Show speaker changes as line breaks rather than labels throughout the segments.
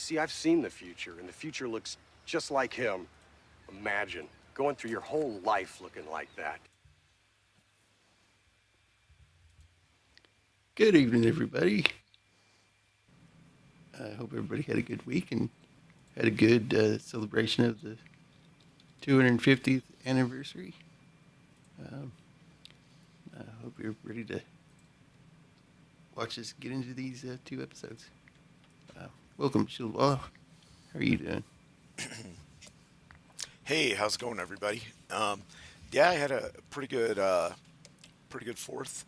see, I've seen the future, and the future looks just like him. Imagine going through your whole life looking like that.
Good evening, everybody. I hope everybody had a good week and had a good celebration of the 250th anniversary. I hope you're ready to watch us get into these 2 episodes. Welcome, Shieldwall. How are you doing?
Hey, how's it going, everybody? Yeah, I had a pretty good 4th.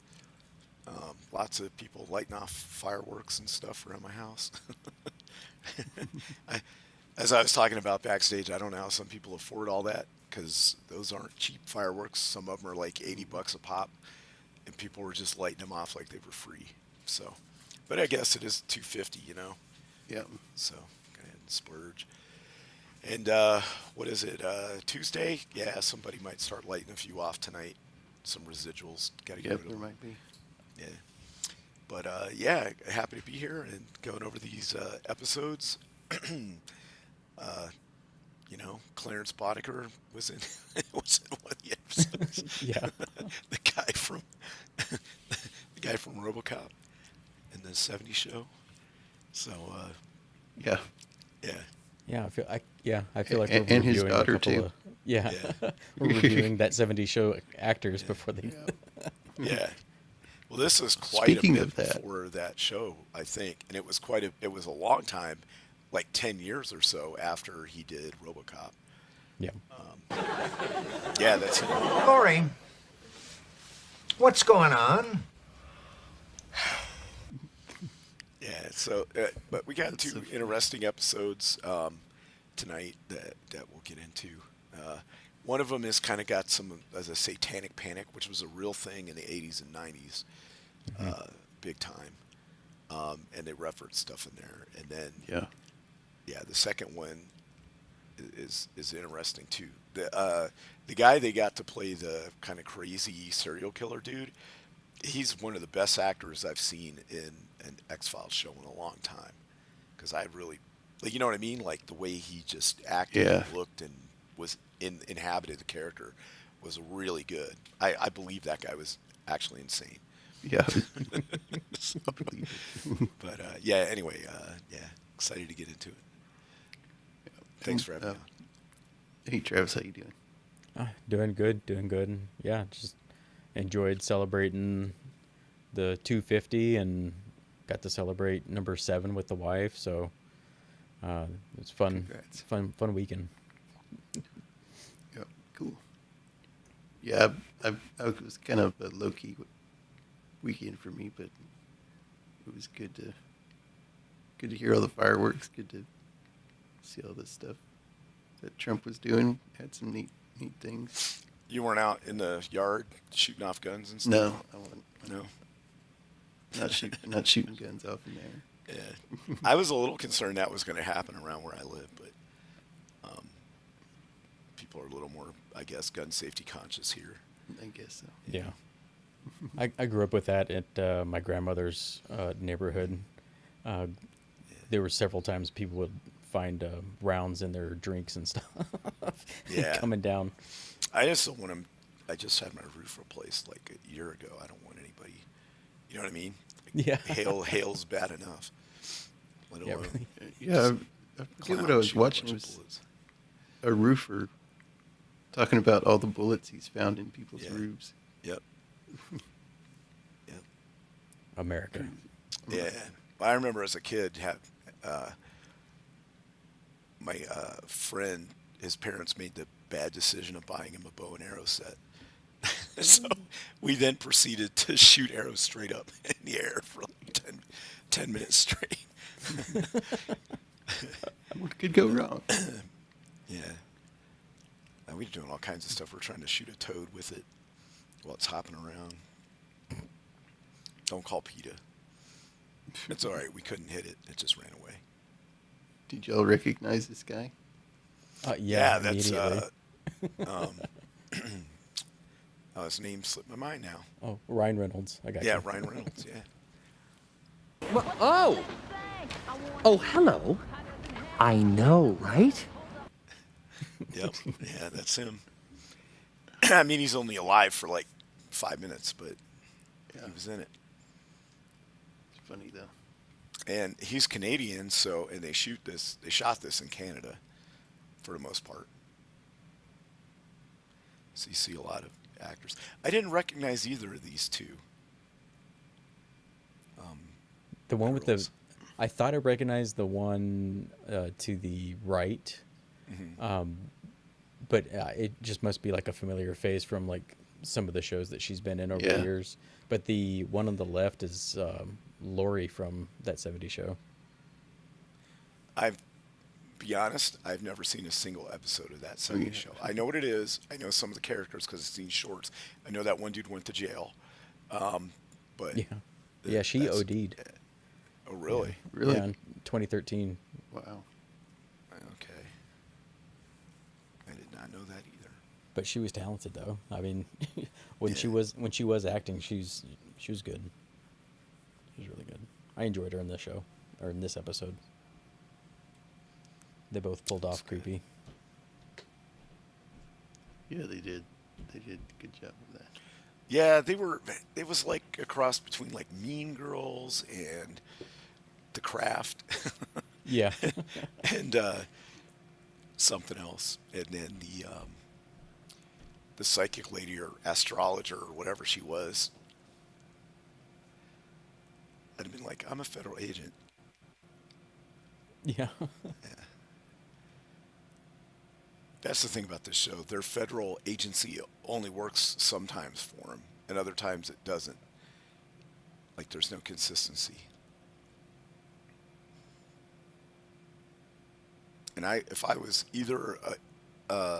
Lots of people lighting off fireworks and stuff around my house. As I was talking about backstage, I don't know how some people afford all that because those aren't cheap fireworks. Some of them are like $80 a pop, and people were just lighting them off like they were free. So, but I guess it is $250, you know.
Yeah.
So go ahead and splurge. And what is it? Tuesday? Yeah, somebody might start lighting a few off tonight. Some residuals. Got to get rid of
there
them.
might be.
Yeah. But yeah, happy to be here and going over these episodes. You know, Clarence Boddicker was in one of the episodes.
Yeah.
the guy from RoboCop in the '70s show. So
Yeah.
yeah.
Yeah, I feel like we're
And his
reviewing
daughter,
a couple
too.
of, yeah. We're reviewing that '70s show actors before they.
Yeah. Well, this was quite
Speaking
a bit
of that.
before that show, I think, and it was a long time, like 10 years or so after he did RoboCop.
Yeah.
Yeah, that's it.
Corey, what's going on?
Yeah. So, but we got 2 interesting episodes tonight that we'll get into. One of them is kind of got some as a satanic panic, which was a real thing in the 80s and 90s, big time, and they reference stuff in there. And then the second one is interesting too. The guy they got to play the kind of crazy serial killer dude, he's one of the best actors I've seen in an X-Files show in a long time. Because I really, like, you know what I mean? Like the way he just acted and looked and was inhabited the character was really good. I believe that guy was actually insane.
Yeah.
But yeah, anyway, yeah, excited to get into it. Thanks for having me on.
Hey, Travis, how you doing?
Doing good. And yeah, just enjoyed celebrating the 250 and got to celebrate number 7 with the wife. So it's fun.
Congrats.
Fun weekend.
Yeah, cool. Yeah, I was kind of a low-key weekend for me, but it was good to hear all the fireworks, good to see all this stuff that Trump was doing. Had some neat things.
You weren't out in the yard shooting off guns and stuff?
No, I wasn't.
No.
Not shooting guns off in there.
Yeah. I was a little concerned that was going to happen around where I live, but people are a little more, I guess, gun safety conscious here.
I guess so.
Yeah. I grew up with that at my grandmother's neighborhood. There were several times people would find rounds in their drinks and stuff coming down.
I just don't want them. I just had my roof replaced like a year ago. I don't want anybody. You know what I mean? Like,
Yeah.
Hail's bad enough. Let alone
Yeah, I forget what I was watching. It was a roofer talking about all the bullets he's found in people's roofs.
Yep. Yep.
America.
Yeah. I remember as a kid, my friend, his parents made the bad decision of buying him a bow and arrow set. So we then proceeded to shoot arrows straight up in the air for like 10 minutes straight.
What could go wrong?
Yeah. And we're doing all kinds of stuff. We're trying to shoot a toad with it while it's hopping around. Don't call PETA. It's all right. We couldn't hit it. It just ran away.
Did y'all recognize this guy?
Yeah,
that's
immediately.
Oh, his name slipped my mind now.
Oh, Ryan Reynolds. I got you.
Yeah, Ryan Reynolds. Yeah.
Oh, hello. I know, right?
Yep. Yeah, that's him. I mean, he's only alive for like 5 minutes, but
Yeah.
he was in it.
It's funny though.
And he's Canadian, so and they shot this in Canada for the most part. So you see a lot of actors. I didn't recognize either of these two.
The one with the,
girls.
I thought I recognized the one to the right, but it just must be like a familiar face from like some of the shows that she's been in over the
Yeah.
years. But the one on the left is Lori from that '70s show.
Be honest, I've never seen a single episode of that '70s show. I know what it is. I know some of the characters because I've seen shorts. I know that one dude went to jail. But
Yeah, yeah, she
that's-
OD'd.
Oh, really?
Really?
Yeah, in 2013.
Wow.
Okay. I did not know that either.
But she was talented though. I mean, when she
Yeah.
was acting, she was good. She was really good. I enjoyed her in this show or in this episode. They both pulled off creepy.
Yeah, they did. They did a good job of that.
Yeah, it was like a cross between like Mean Girls and The Craft
Yeah.
and something else. And then the psychic lady or astrologer or whatever she was. I'd have been like, I'm a federal agent.
Yeah.
That's the thing about this show. Their federal agency only works sometimes for them, and other times it doesn't. Like, there's no consistency. And if I was either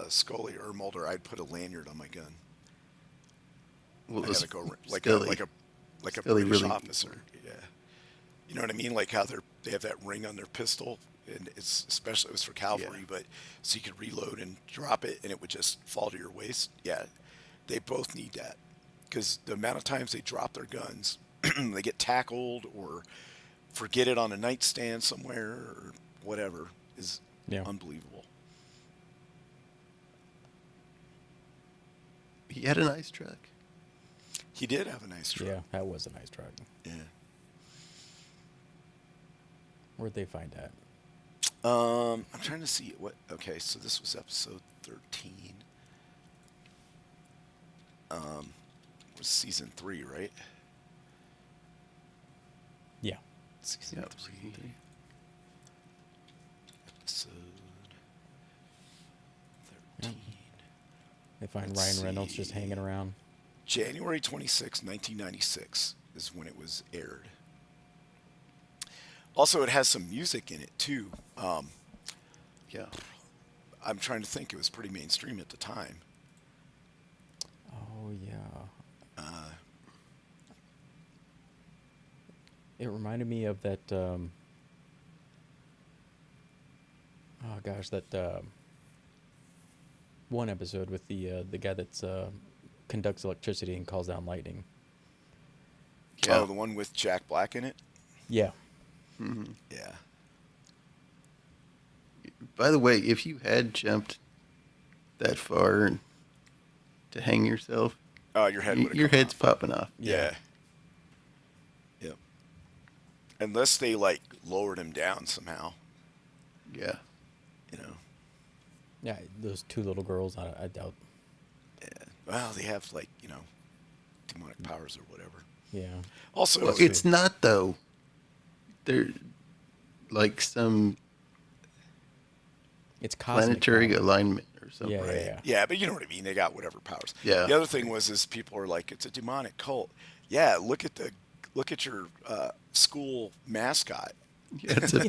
Scully or Mulder, I'd put a lanyard on my gun.
Well,
I
those
gotta go like
Scully-
a
Scully
British
really-
officer. Yeah, you know what I mean? Like how they have that ring on their pistol, and it was for cavalry,
Yeah.
but so you could reload and drop it, and it would just fall to your waist. Yeah, they both need that because the amount of times they drop their guns, they get tackled or forget it on a nightstand somewhere or whatever is
Yeah.
unbelievable.
He had a nice truck.
He did have a nice truck.
Yeah, that was a nice truck.
Yeah.
Where'd they find that?
I'm trying to see what. Okay, so this was episode 13. Was season 3, right?
Yeah.
Season
Yep,
3.
season 3.
Episode 13.
They find
Let's
Ryan Reynolds just
see.
hanging around.
January 26, 1996 is when it was aired. Also, it has some music in it too.
Yeah.
I'm trying to think. It was pretty mainstream at the time.
Oh yeah. It reminded me of that. Oh gosh, that one episode with the guy that's conducts electricity and calls down lightning.
Yeah.
Oh, the one with Jack Black in it?
Yeah.
Yeah.
By the way, if you had jumped that far and to hang yourself,
Oh, your head would have
your
come
head's
off.
popping off.
Yeah. Yep. Unless they, like, lowered him down somehow,
Yeah.
you know.
Yeah, those two little girls. I doubt.
Yeah. Well, they have, like, you know, demonic powers or whatever.
Yeah.
Also,
Well, it's not though. They're like some
It's cosmic
planetary
power.
alignment or something.
Yeah,
right.
yeah.
Yeah, but you know what I mean. They got whatever powers.
Yeah.
The other thing is people are like, it's a demonic cult. Yeah. Look at your school mascot.
Yeah, it's a,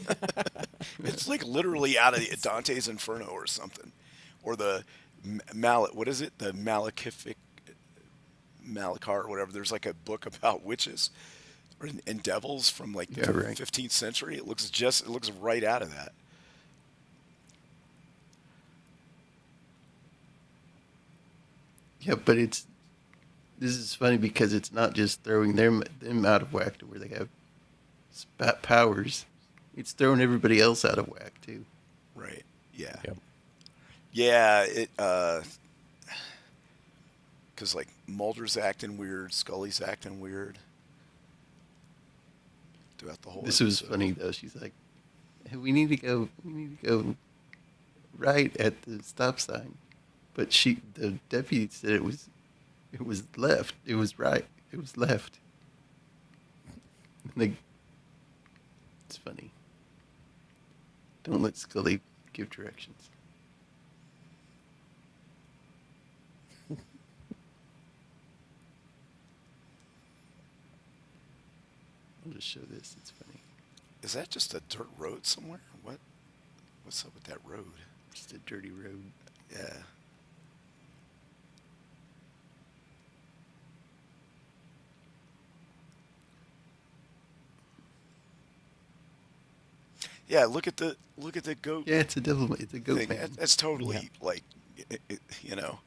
It's like literally out of Dante's Inferno or something, or the what is it? The Malakar or whatever. There's like a book about witches and devils from like the
Yeah, right.
15th century. It looks right out of that.
yeah, but this is funny because it's not just throwing them out of whack to where they have powers. It's throwing everybody else out of whack too.
Right. Yeah.
Yep.
Yeah. Because like Mulder's acting weird, Scully's acting weird throughout the whole.
This was
episode.
funny though. She's like, hey, we need to go right at the stop sign, but the deputy said it was left. It was right. It was left. And it's funny. Don't let Scully give directions. I'll just show this. It's funny.
Is that just a dirt road somewhere? What's up with that road?
Just a dirty road.
Yeah. Yeah, look at the goat.
Yeah, it's a devil. It's a goat
thing.
man.
That's totally
Yeah.
like, you know.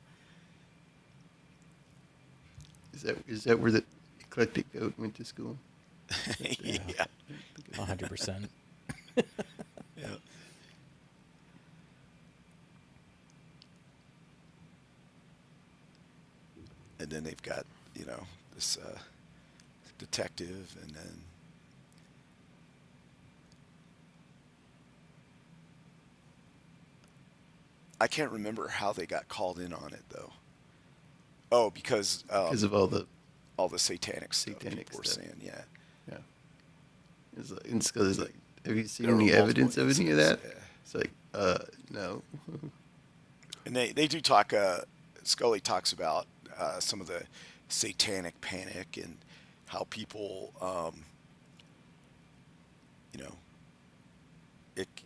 Is that where the eclectic goat went to school?
Yeah.
100%.
Yeah. And then they've got, this detective, and then I can't remember how they got called in on it though. Oh, because
Of all the
satanic stuff
satanic
people were
stuff.
saying, yeah.
Yeah. It's like, and Scully's like, have you seen
There were
any
multiple
evidence of any of that?
incidents, yeah.
It's like, no.
And they do talk. Scully talks about some of the satanic panic and how people,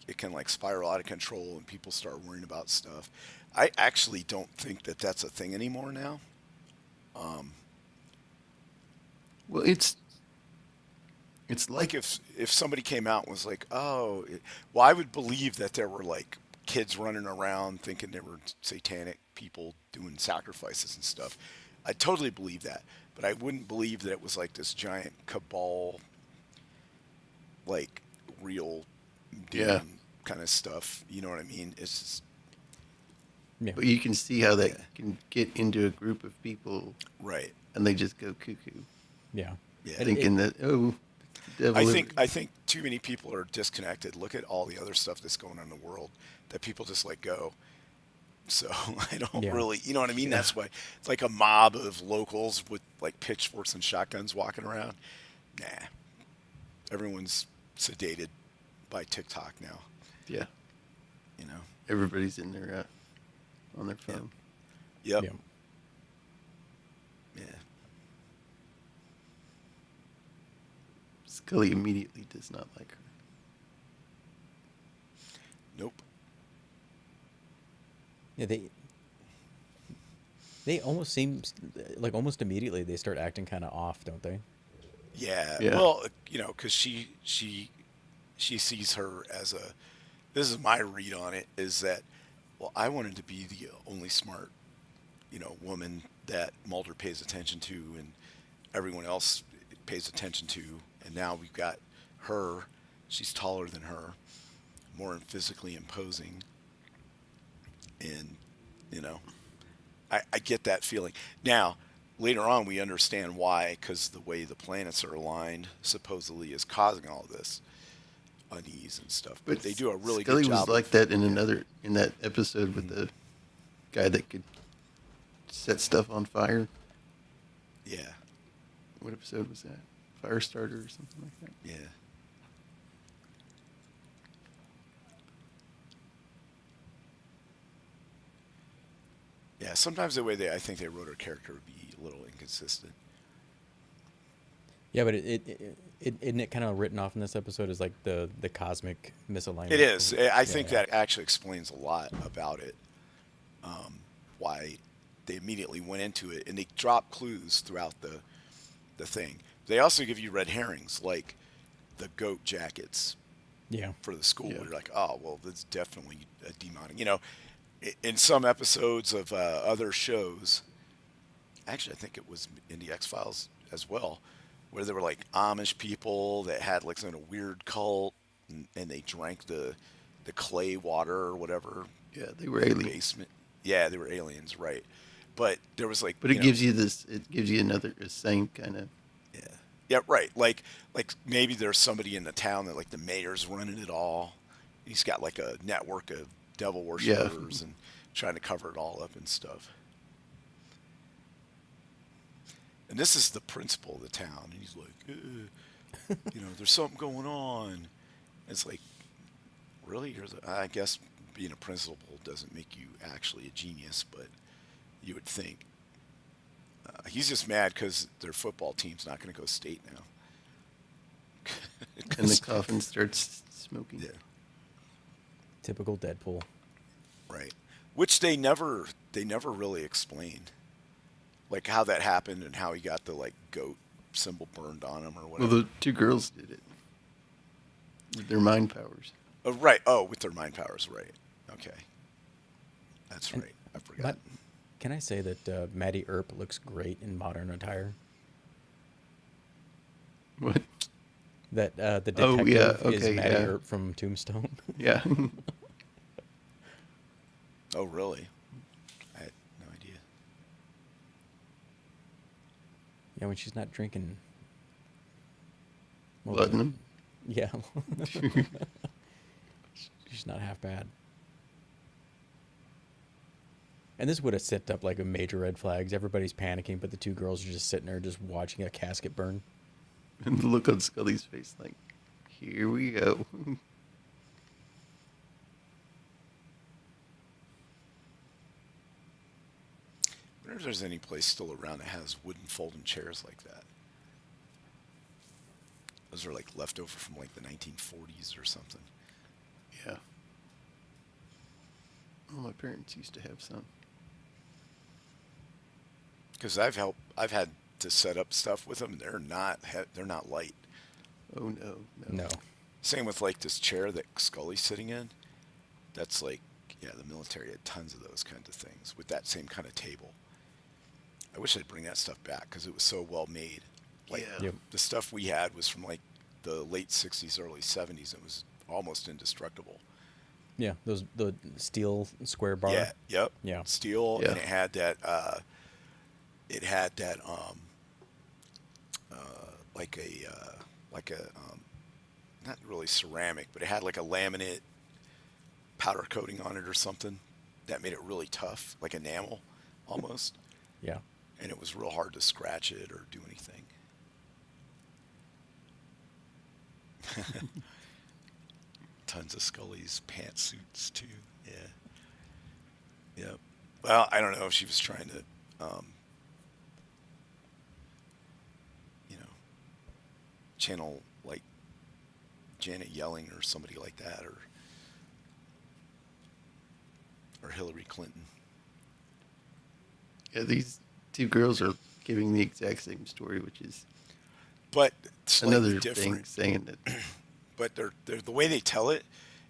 it can like spiral out of control and people start worrying about stuff. I actually don't think that that's a thing anymore now.
Well, it's
Like
like
if somebody came out and was like, well, I would believe that there were like kids running around thinking there were satanic people doing sacrifices and stuff. I totally believe that, but I wouldn't believe that it was like this giant cabal, like real demon kind of stuff. You know what I mean? It's just,
Yeah.
but you can see how that
Yeah.
can get into a group of people
right.
and they just go cuckoo,
Yeah.
Yeah.
And
thinking that the devil.
I think too many people are disconnected. Look at all the other stuff that's going on in the world that people just let go. So I don't
Yeah.
really, you know what I mean?
Yeah.
That's why it's like a mob of locals with like pitchforks and shotguns walking around. Nah, everyone's sedated by TikTok now.
Yeah,
You know.
everybody's in their on their phone.
Yep.
Yeah.
Yeah.
Scully immediately does not like her.
Nope.
Yeah, they almost seem like almost immediately they start acting kind of off, don't they?
Yeah.
Yeah.
Well, because she sees her as a. This is my read on it. Is that, well, I wanted to be the only smart, woman that Mulder pays attention to, and everyone else pays attention to, and now we've got her. She's taller than her, more physically imposing, and I get that feeling. Now, later on, we understand why, because the way the planets are aligned supposedly is causing all this unease and stuff. But they do a really
Scully
good job.
was like
of-
that in that episode with the guy that could set stuff on fire.
Yeah,
What episode was that? Firestarter or something like that.
yeah. Yeah, sometimes the way I think they wrote her character would be a little inconsistent.
Yeah, but isn't it kind of written off in this episode as like the cosmic misalignment?
It is. I think
Yeah.
that actually explains a lot about it. Why they immediately went into it, and they drop clues throughout the thing. They also give you red herrings, like the goat jackets
Yeah.
for the school.
Yeah.
You're like, oh, well, that's definitely a demonic. In some episodes of other shows, actually, I think it was in the X-Files as well, where there were like Amish people that had like some kind of weird cult, and they drank the the clay water or whatever.
Yeah, they were
in the
aliens.
basement. Yeah, they were aliens, right? But there was like,
But it gives you this. It gives you another same kind of.
yeah, yeah, right. Like maybe there's somebody in the town that like the mayor's running it all. He's got like a network of devil worshippers and trying to cover it all up and stuff. And this is the principal of the town. And he's like, there's something going on. It's like, really? I guess being a principal doesn't make you actually a genius, but you would think. He's just mad because their football team's not going to go state now.
And the coffin starts smoking.
Yeah,
Typical Deadpool.
right. Which they never really explained, like how that happened and how he got the like goat symbol burned on him or
Well,
whatever.
the two girls did it with their mind powers.
Oh, right. Oh, with their mind powers, right. Okay. That's
And
right. I forgot.
Can I say that Maddie Earp looks great in modern attire?
What?
That the detective
Oh, yeah,
is
okay,
Maddie
yeah.
Earp from Tombstone.
Yeah.
Oh, really? I had no idea.
Yeah, when she's not drinking. Well,
Platinum.
Yeah. She's not half bad. And this would have set up like a major red flags. Everybody's panicking, but the two girls are just sitting there just watching a casket burn.
And the look on Scully's face, like, here we go.
I wonder if there's any place still around that has wooden folding chairs like that. Those are like leftover from like the 1940s or something.
Yeah. Well, my parents used to have some.
Because I've had to set up stuff with them. They're not light.
Oh no,
No.
Same with like this chair that Scully's sitting in. That's like, yeah, the military had tons of those kinds of things with that same kind of table. I wish I'd bring that stuff back because it was so well made. Like
Yeah.
Yep.
the stuff we had was from like the late 60s, early 70s. It was almost indestructible.
Yeah, the steel square bar.
Yeah, yep.
Yeah.
Steel,
Yeah.
and it had that not really ceramic, but it had like a laminate powder coating on it or something that made it really tough, like enamel almost.
Yeah.
And it was real hard to scratch it or do anything. Tons of Scully's pantsuits too. Yeah. Yeah. Well, I don't know if she was trying to, channel like Janet Yelling or somebody like that, or Hillary Clinton.
Yeah, these two girls are giving the exact same story, which is
But slightly
another
different.
thing saying that.
But they're the way they tell it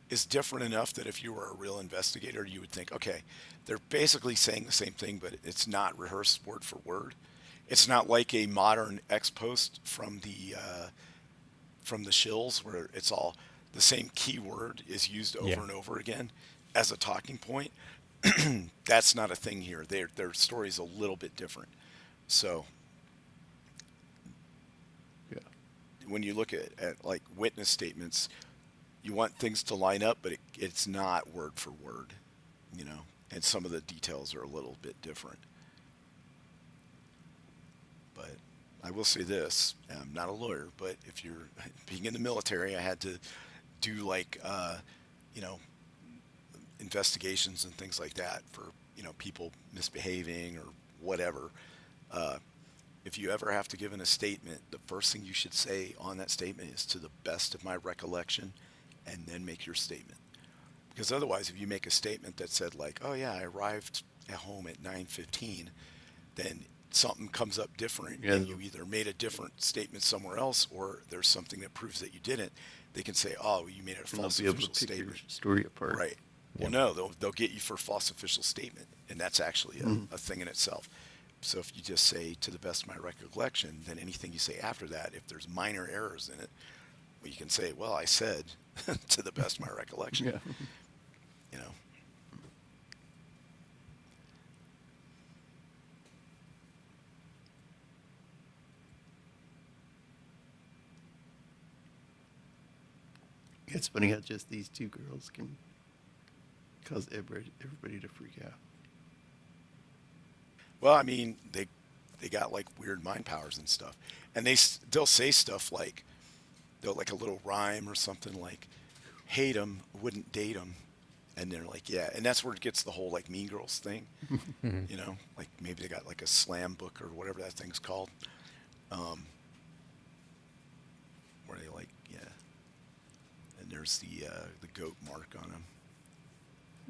is different enough that if you were a real investigator, you would think, okay, they're basically saying the same thing, but it's not rehearsed word for word. It's not like a modern ex post from the shills where it's all the same keyword is used over
Yeah.
and over again as a talking point. That's not a thing here. Their story is a little bit different. So
Yeah.
when you look at like witness statements, you want things to line up, but it's not word for word, and some of the details are a little bit different. But I will say this, I'm not a lawyer, but if you're being in the military, I had to do like, investigations and things like that for, people misbehaving or whatever. If you ever have to give in a statement, the first thing you should say on that statement is to the best of my recollection, and then make your statement. Because otherwise, if you make a statement that said like, oh yeah, I arrived at home at 9:15, then something comes up different,
Yeah.
and you either made a different statement somewhere else, or there's something that proves that you didn't. They can say, oh, you made a
And they'll
false
be able
official
to pick your
statement.
story apart.
Right. Well,
Yeah.
no, they'll get you for false official statement, and that's actually a thing in itself. So if you just say, to the best of my recollection, then anything you say after that, if there's minor errors in it, well, you can say, well, I said to the best of my recollection.
Yeah.
You know.
It's funny how just these two girls can cause everybody to freak out.
Well, I mean, they got like weird mind powers and stuff, and they'll say stuff like they'll like a little rhyme or something like, "Hate 'em, wouldn't date 'em," and they're like, "Yeah," and that's where it gets the whole like Mean Girls thing, you know, like maybe they got like a slam book or whatever that thing's called, where they like, yeah, and there's the goat mark on them.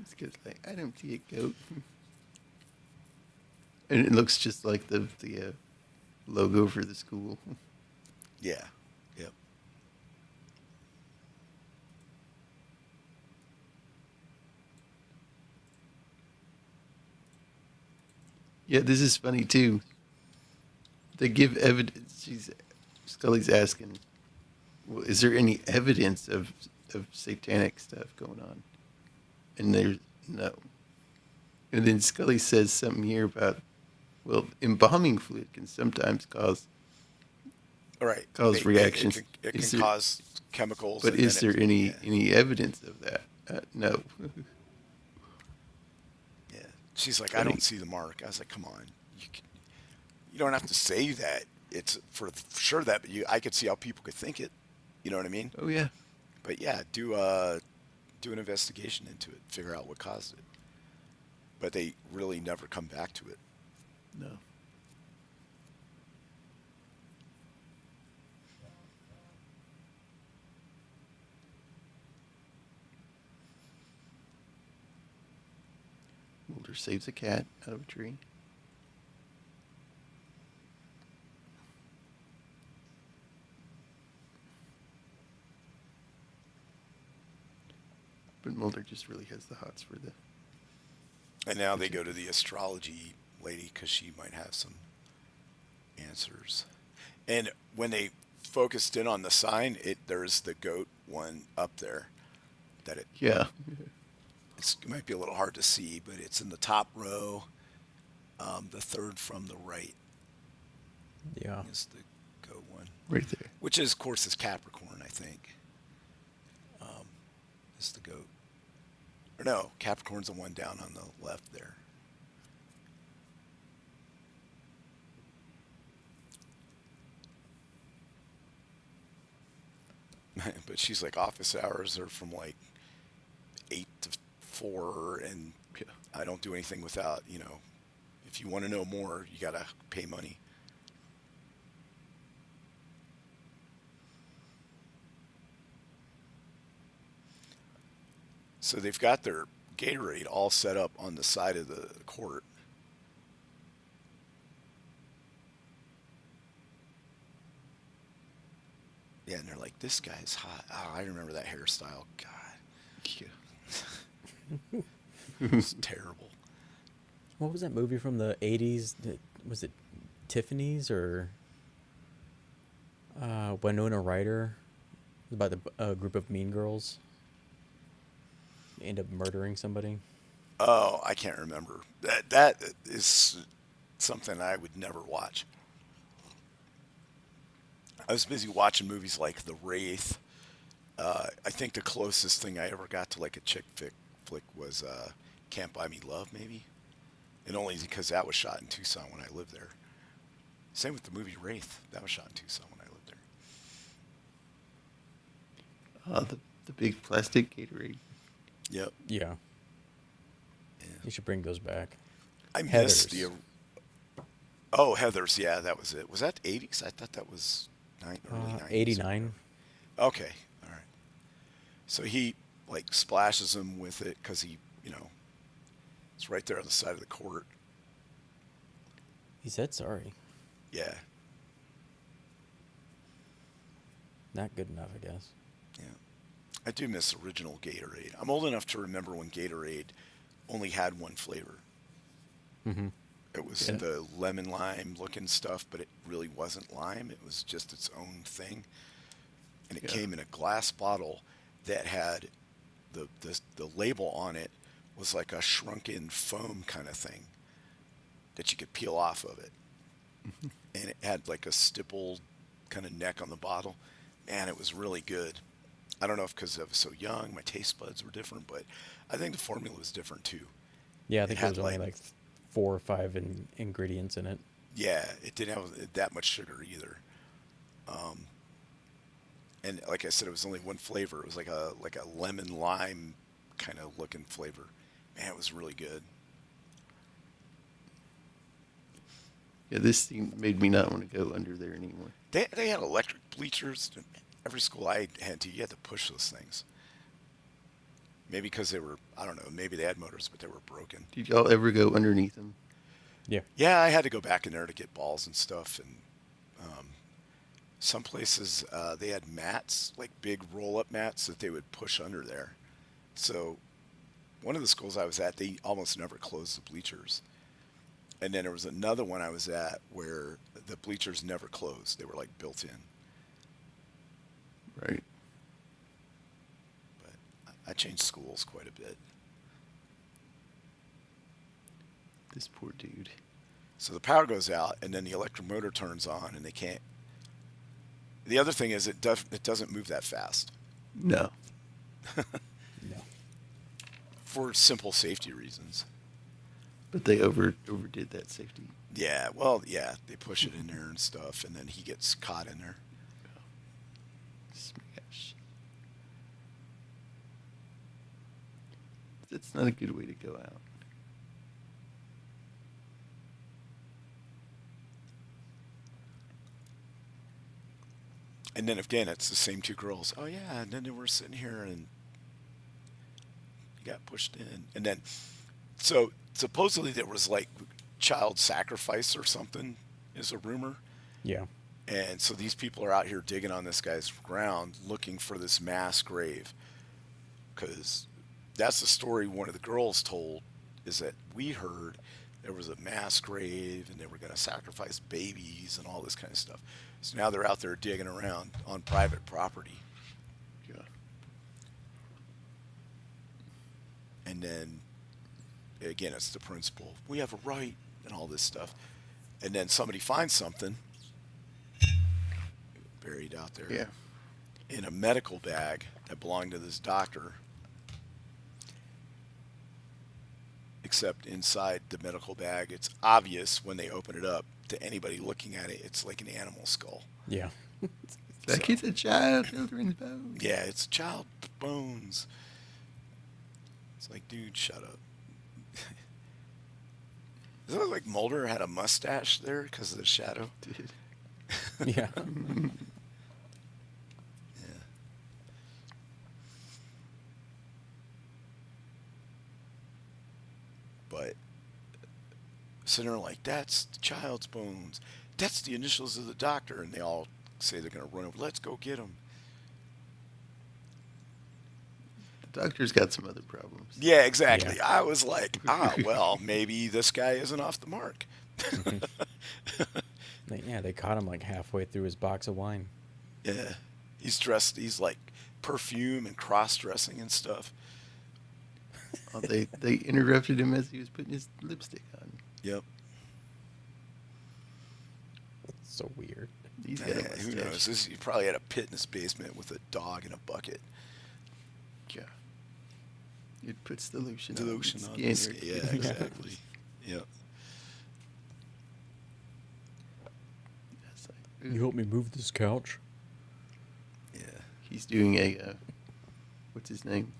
It's because like I don't see a goat, and it looks just like the logo for the school.
Yeah, yep.
Yeah, this is funny too. They give evidence. Scully's asking, well, is there any evidence of satanic stuff going on? And there's no. And then Scully says something here about, well, embalming fluid can sometimes cause
All right.
reactions.
It can
Is there-
cause chemicals.
But
and
is
then
there any evidence of that? No.
Yeah. She's like, I don't see the mark. I was like, come on. You don't have to say that. It's for sure that, but I could see how people could think it. You know what I mean?
Oh yeah.
But yeah, do an investigation into it. Figure out what caused it. But they really never come back to it.
No. Mulder saves a cat out of a tree. But Mulder just really has the hots for the...
And now they go to the astrology lady because she might have some answers. And when they focused in on the sign, there's the goat one up there.
Yeah.
It might be a little hard to see, but it's in the top row, the third from the right
Yeah.
is the goat one.
Right there.
Which is, of course, is Capricorn, I think. Is the goat. Or no, Capricorn's the one down on the left there. But she's like, office hours are from like 8 to 4, and I don't do anything without, if you want to know more, you got to pay money. So they've got their Gatorade all set up on the side of the court. Yeah, and they're like, this guy's hot. Oh, I remember that hairstyle. God.
Yeah.
It's terrible.
What was that movie from the 80s? Was it Tiffany's or Winona Ryder? It was about a group of mean girls. They end up murdering somebody.
Oh, I can't remember. That is something I would never watch. I was busy watching movies like The Wraith. I think the closest thing I ever got to like a chick flick was Can't Buy Me Love, maybe. And only because that was shot in Tucson when I lived there. Same with the movie Wraith. That was shot in Tucson when I lived there.
The big plastic Gatorade.
Yep.
Yeah.
Yeah.
You should bring those back.
I missed
Heathers.
Oh, Heathers. Yeah, that was it. Was that 80s? I thought that was early 90s.
89.
Okay. All right. So he like splashes him with it because he, it's right there on the side of the court.
He said sorry.
Yeah.
Not good enough, I guess.
Yeah. I do miss original Gatorade. I'm old enough to remember when Gatorade only had one flavor.
Mm-hmm.
It was
Yeah.
the lemon lime looking stuff, but it really wasn't lime. It was just its own thing. And it
Yeah.
came in a glass bottle that had the label on it was like a shrunken foam kind of thing that you could peel off of it. And it had like a stippled kind of neck on the bottle. Man, it was really good. I don't know if because I was so young, my taste buds were different, but I think the formula was different too.
Yeah, I think
It
there
had
was only like 4 or 5 ingredients in it.
Yeah, it didn't have that much sugar either. And like I said, it was only one flavor. It was like a lemon lime kind of looking flavor. Man, it was really good.
Yeah, this thing made me not want to go under there anymore.
They had electric bleachers. Every school I had to, you had to push those things. Maybe because they were, I don't know, maybe they had motors, but they were broken.
Did y'all ever go underneath them?
Yeah.
Yeah, I had to go back in there to get balls and stuff. And some places, they had mats, like big roll-up mats that they would push under there. So one of the schools I was at, they almost never closed the bleachers. And then there was another one I was at where the bleachers never closed. They were like built in.
Right.
But I changed schools quite a bit.
This poor dude.
So the power goes out, and then the electric motor turns on, and they can't. The other thing is it doesn't move that fast
No.
No.
for simple safety reasons.
But they overdid that safety.
Yeah, well, yeah, they push it in there and stuff, and then he gets caught in there.
Smash. That's not a good way to go out.
And then again, it's the same two girls. Oh yeah, and then they were sitting here and he got pushed in. And then, so supposedly there was like child sacrifice or something is a rumor.
Yeah.
And so these people are out here digging on this guy's ground looking for this mass grave. Because that's the story one of the girls told, is that we heard there was a mass grave and they were going to sacrifice babies and all this kind of stuff. So now they're out there digging around on private property.
Yeah.
And then, again, it's the principle. We have a right and all this stuff. And then somebody finds something buried out there
Yeah.
in a medical bag that belonged to this doctor. Except inside the medical bag, it's obvious when they open it up to anybody looking at it, it's like an animal skull.
Yeah.
Like it's a child, children's bone.
Yeah, it's child bones. It's like, dude, shut up. Does it look like Mulder had a mustache there because of the shadow?
Dude.
Yeah.
Yeah. But sitting there like, that's the child's bones. That's the initials of the doctor. And they all say they're going to run over. Let's go get him.
The doctor's got some other problems.
Yeah, exactly.
Yeah.
I was like, well, maybe this guy isn't off the mark.
They caught him like halfway through his box of wine.
Yeah. He's dressed, he's like perfume and cross-dressing and stuff.
Oh, they interrupted him as he was putting his lipstick on.
Yep.
So weird.
He's got a
Who knows? He probably had a pit in his basement with a dog and a bucket.
Yeah. It puts the lotion
The
on.
lotion on
skin
his
or-
skin. Yeah, exactly. Yep.
That's like,
You help me move this couch?
Yeah.
he's doing a what's his name?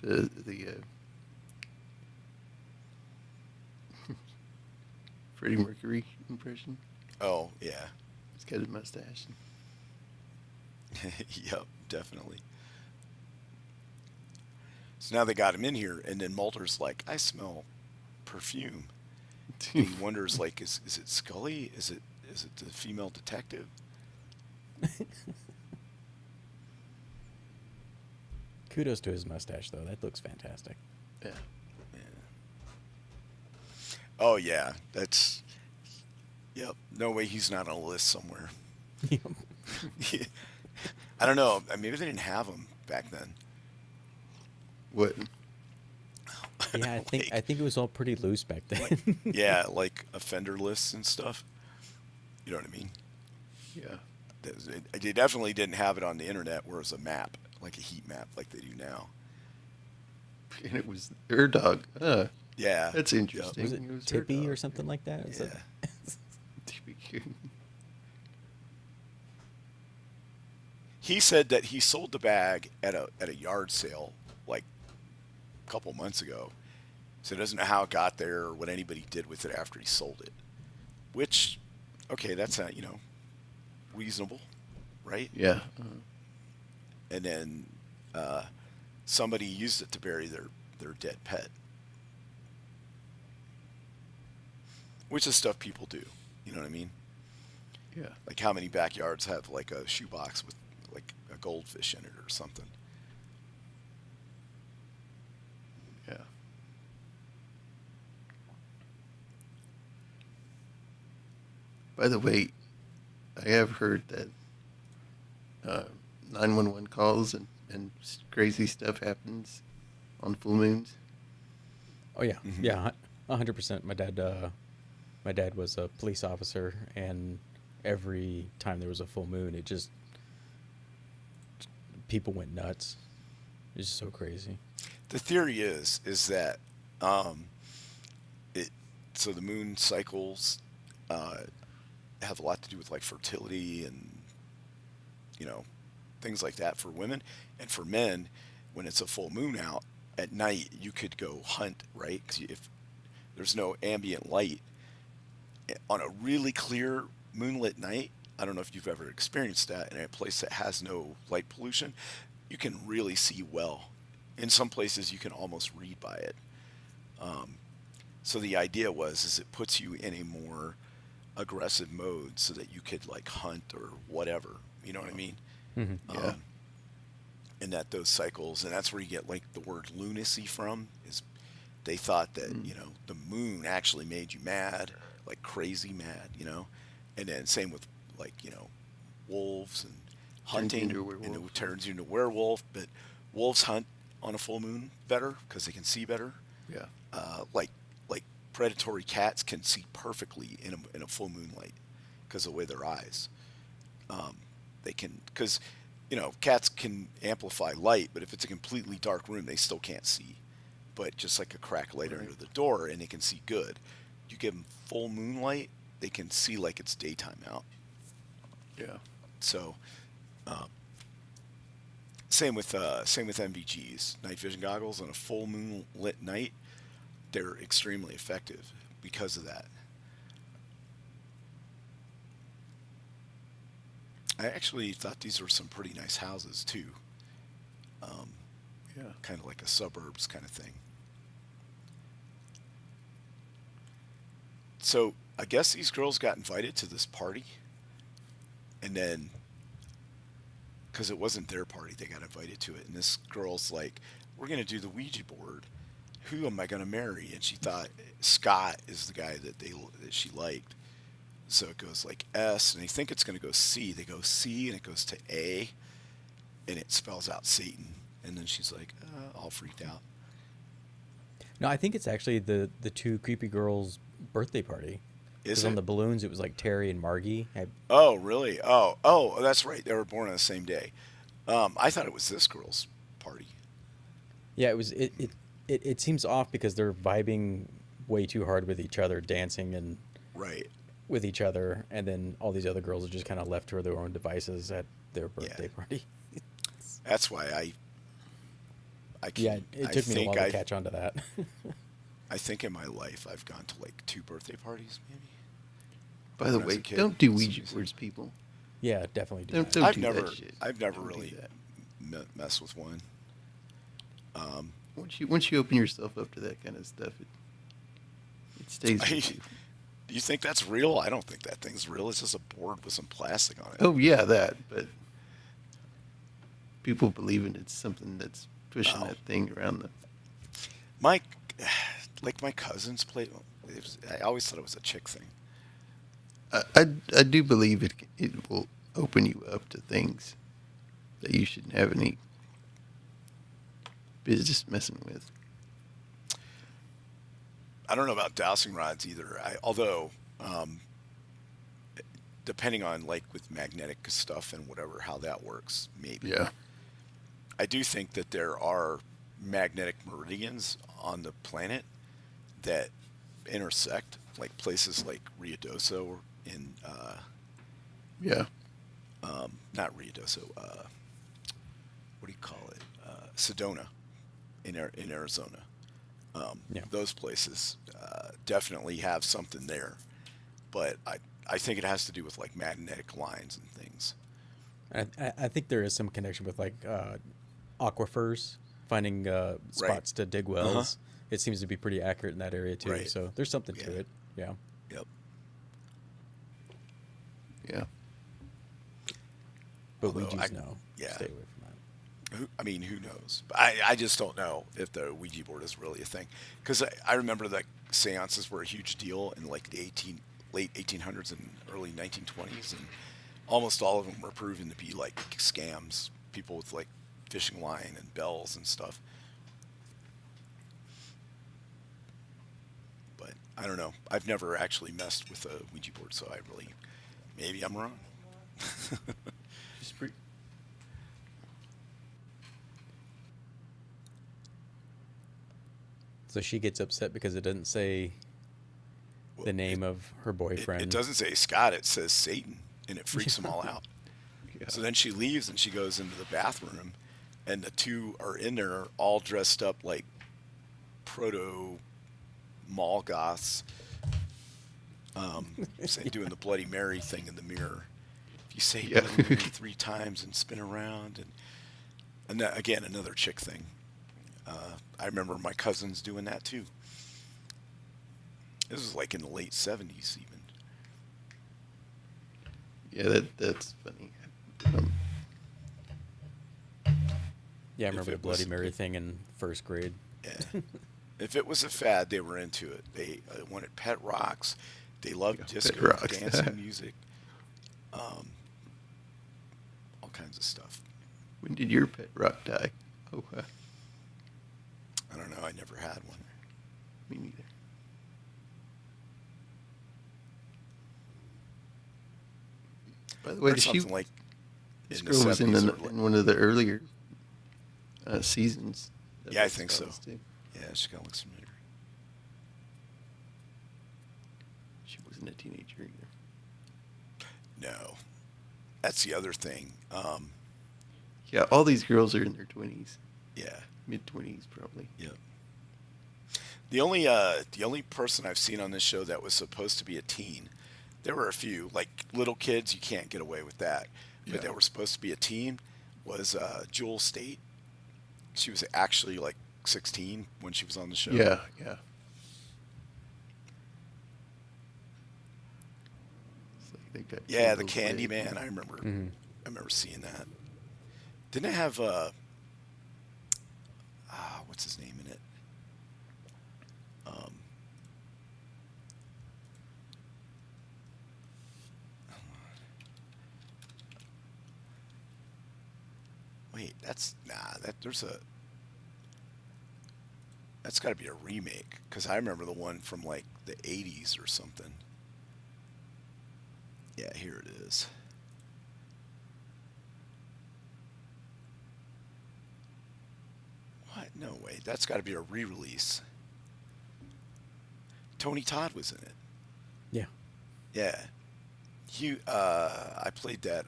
The Freddie Mercury impression.
Oh, yeah.
He's got a mustache.
Yep, definitely. So now they got him in here, and then Mulder's like, I smell perfume. And he wonders, like, is it Scully? Is it the female detective?
Kudos to his mustache, though. That looks fantastic.
Yeah.
Yeah. Oh, yeah. That's... Yep. No way he's not on a list somewhere. I don't know. Maybe they didn't have him back then.
What?
Yeah, I think it was all pretty loose back then.
Yeah, like offender lists and stuff. You know what I mean?
Yeah.
They definitely didn't have it on the internet where it was a map, like a heat map like they do now.
And it was her dog.
Yeah.
That's interesting.
Was it
was her
Tippy or
dog.
something like that? Was
Yeah.
Tippy.
He said that he sold the bag at a yard sale like a couple months ago. So he doesn't know how it got there or what anybody did with it after he sold it. Which, okay, that's reasonable, right?
Yeah.
And then somebody used it to bury their dead pet, which is stuff people do. You know what I mean?
Yeah.
Like how many backyards have like a shoebox with like a goldfish in it or something?
Yeah. By the way, I have heard that 911 calls and crazy stuff happens on full moons.
Oh yeah, yeah, 100%. My dad was a police officer, and every time there was a full moon, it just people went nuts. It's just so crazy.
The theory is that so the moon cycles have a lot to do with like fertility and things like that for women, and for men, when it's a full moon out at night, you could go hunt, right? Because if there's no ambient light on a really clear moonlit night, I don't know if you've ever experienced that in a place that has no light pollution, you can really see well. In some places, you can almost read by it. So the idea is it puts you in a more aggressive mode so that you could like hunt or whatever. You know what I mean?
Yeah.
And that those cycles, and that's where you get like the word lunacy from, is they thought that, the moon actually made you mad, like crazy mad, and then same with like, wolves and hunting,
into a
and
werewolf.
it turns you into a werewolf, but wolves hunt on a full moon better because they can see better.
Yeah.
Like predatory cats can see perfectly in a full moonlight because of the way their eyes. They can, because cats can amplify light, but if it's a completely dark room, they still can't see. But just like a crack light under the door, and they can see good. You give them full moonlight, they can see like it's daytime out.
Yeah.
So, same with NVGs, night vision goggles. On a full moonlit night, they're extremely effective because of that. I actually thought these were some pretty nice houses too.
Yeah.
Kind of like a suburbs kind of thing. So I guess these girls got invited to this party, and then because it wasn't their party, they got invited to it. And this girl's like, "We're gonna do the Ouija board. Who am I gonna marry?" And she thought Scott is the guy that she liked. So it goes like S, and they think it's going to go C. They go C, and it goes to A, and it spells out Satan. And then she's like, all freaked out.
No, I think it's actually the two creepy girls' birthday party.
Is
'Cause
it?
on the balloons, it was like Terry and Margie.
Oh, really? Oh, that's right. They were born on the same day. I thought it was this girl's party.
Yeah, it was. It seems off because they're vibing way too hard with each other, dancing and
Right.
with each other, and then all these other girls are just kind of left to their own devices at their birthday party.
That's why I
Yeah, it took me a while to catch on to that.
I think in my life I've gone to like 2 birthday parties, maybe.
By the
When I was
way,
a kid,
don't do
for some
Ouija
reason.
boards, people.
Yeah, definitely do
Don't,
that.
don't
I've
do
never,
that shit.
I've never
Don't do
really
that.
messed with one.
Once you open yourself up to that kind of stuff, it stays with you.
Do you think that's real? I don't think that thing's real. It's just a board with some plastic on it.
Oh yeah, that. But people believe in it's something that's pushing
Oh.
that thing around them.
My cousins play. I always thought it was a chick thing.
I do believe it will open you up to things that you shouldn't have any just messing with.
I don't know about dowsing rods either. Although, depending on like with magnetic stuff and whatever, how that works, maybe.
Yeah.
I do think that there are magnetic meridians on the planet that intersect, like places like Ruidoso in,
Yeah.
not Ruidoso, what do you call it? Sedona in Arizona.
Yeah.
Those places definitely have something there, but I think it has to do with like magnetic lines and things.
I think there is some connection with like aquifers, finding spots to dig wells. It seems to be pretty accurate in that area too.
Right.
So there's something to
Yeah.
it. Yeah.
Yep.
Yeah.
But
Although
Ouija's no.
yeah.
Stay away from that.
Who knows? But I just don't know if the Ouija board is really a thing. Because I remember that seances were a huge deal in like the late 1800s and early 1920s, and almost all of them were proven to be like scams. People with like fishing line and bells and stuff. But I don't know. I've never actually messed with a Ouija board, so maybe I'm wrong.
Just pretty.
So she gets upset because it doesn't say the name of her boyfriend.
It doesn't say Scott, it says Satan, and it freaks them all out.
Yeah.
So then she leaves and she goes into the bathroom, and the two are in there all dressed up like proto mall goths, doing the Bloody Mary thing in the mirror. If you say
Yeah.
Bloody Mary 3 times and spin around, and that, again, another chick thing. I remember my cousins doing that too. This was like in the late 70s even.
Yeah, that's funny.
Yeah, I remember the
it was-
Bloody Mary thing in first grade.
Yeah. If it was a fad, they were into it. They wanted pet rocks. They loved
Yeah,
disco,
pet rocks.
dancing music, all kinds of stuff.
When did your pet rock die? Oh,
I don't know. I never had one.
me neither. By the way,
Or
did she,
something like
this
in the
girl was in,
70s or like-
in one of the earlier seasons. of
Yeah, I
X
think so.
Files, too.
Yeah, she kind of looks familiar.
She wasn't a teenager either.
No, that's the other thing.
Yeah, all these girls are in their 20s,
Yeah,
mid-20s probably.
yeah. The only person I've seen on this show that was supposed to be a teen, there were a few, like little kids, you can't get away with that. But
Yeah.
that were supposed to be a teen was Jewel State. She was actually like 16 when she was on the show.
Yeah, yeah. It's like they got
Yeah, the
killed
Candy
away.
Man. I remember.
Mhm.
I remember seeing that. Didn't it have what's his name in it? Wait, that's that's got to be a remake, because I remember the one from like the 80s or something. Yeah, here it is. What? No way. That's got to be a re-release. Tony Todd was in it.
Yeah.
Yeah. I played that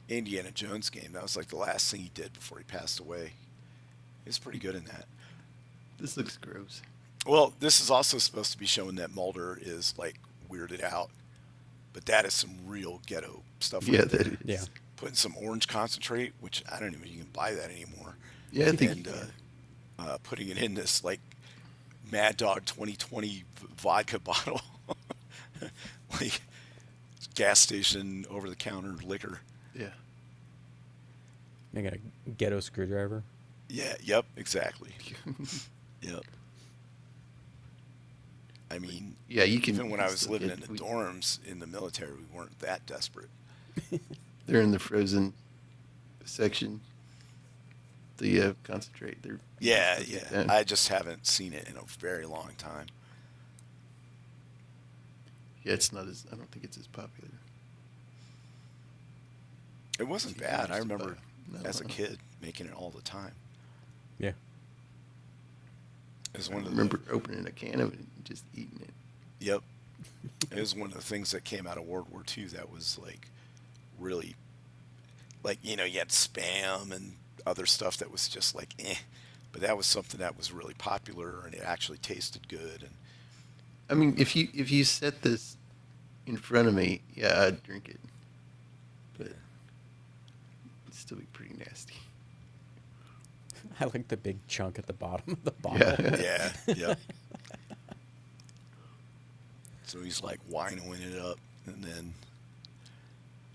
Indiana Jones game. That was like the last thing he did before he passed away. He was pretty good in that.
This looks gross.
Well, this is also supposed to be showing that Mulder is like weirded out, but that is some real ghetto stuff.
Yeah,
right there.
that is.
Yeah.
Putting some orange concentrate, which I don't even know if you can buy that anymore.
Yeah, I think
And
you can.
putting it in this like Mad Dog 2020 vodka bottle, like gas station over the counter liquor.
Yeah.
They got a ghetto screwdriver.
Yeah. Yep. Exactly. Yep. I mean,
Yeah, you can.
even when I
you
was
still
living
get-
in the
we-
dorms in the military, we weren't that desperate.
They're in the frozen section. the concentrate. They're
Yeah,
stuff like
yeah.
that.
I just haven't seen it in a very long time.
Yeah, it's not as. I don't think it's as popular.
It wasn't
It's
bad. I
used to
remember
buy. No,
as a kid making it all the time.
Yeah.
It was
I
one of
remember opening a can of it and just eating it.
Yep. It was one of the things that came out of World War II that was like really, like, you had Spam and other stuff that was just like eh, but that was something that was really popular and it actually tasted good. And
I mean, if you set this in front of me, yeah, I'd drink it, but it'd still be pretty nasty.
I like the big chunk at the bottom of the bottle.
Yeah.
yeah, yep. So he's like winoing it up, and then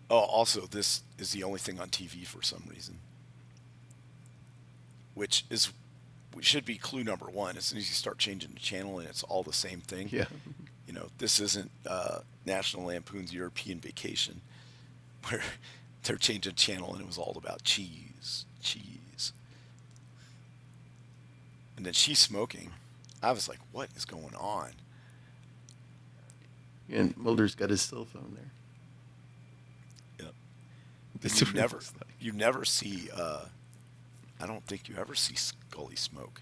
also this is the only thing on TV for some reason, which should be clue number one. As soon as you start changing the channel and it's all the same thing.
Yeah.
This isn't National Lampoon's European Vacation, where they're changing channel and it was all about cheese. And then she's smoking. I was like, what is going on?
And Mulder's got his cell phone there.
Yep.
That's
You
what it
never,
looks like.
you never see. I don't think you ever see Scully smoke.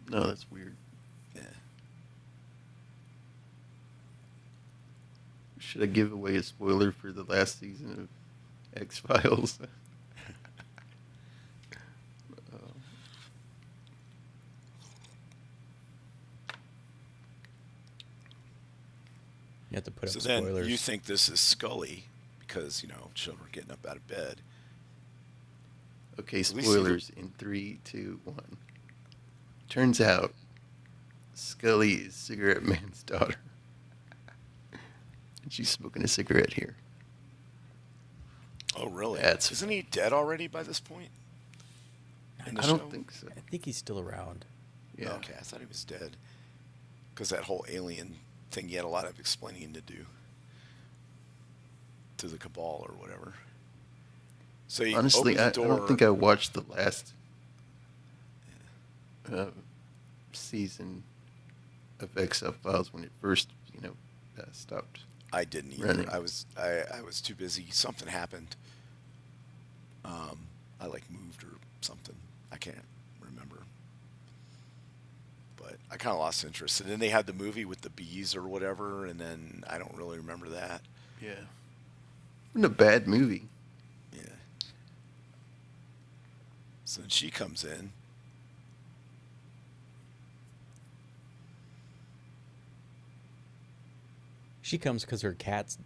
No, that's weird.
Yeah.
Should I give away a spoiler for the last season of X-Files?
You have to put
So
up
then
spoilers.
you think this is Scully because children getting up out of bed.
Okay,
least you
spoilers in 3, 2, 1. Turns out, Scully is Cigarette Man's daughter. And she's smoking a cigarette here.
Oh, really?
That's-
Isn't he dead already by this point? In the
I don't
show?
think so.
I think he's still around.
Yeah.
Okay, I thought he was dead. Because that whole alien thing, he had a lot of explaining to do to the Cabal or whatever. So he
Honestly, I
opens the door.
don't think I watched the last season of X-Files when it first, stopped.
I didn't either.
Running.
I was too busy. Something happened. I moved or something. I can't remember. But I kind of lost interest. And then they had the movie with the bees or whatever, and then I don't really remember that.
Yeah. Wasn't a bad movie.
Yeah. So then she comes in.
She comes because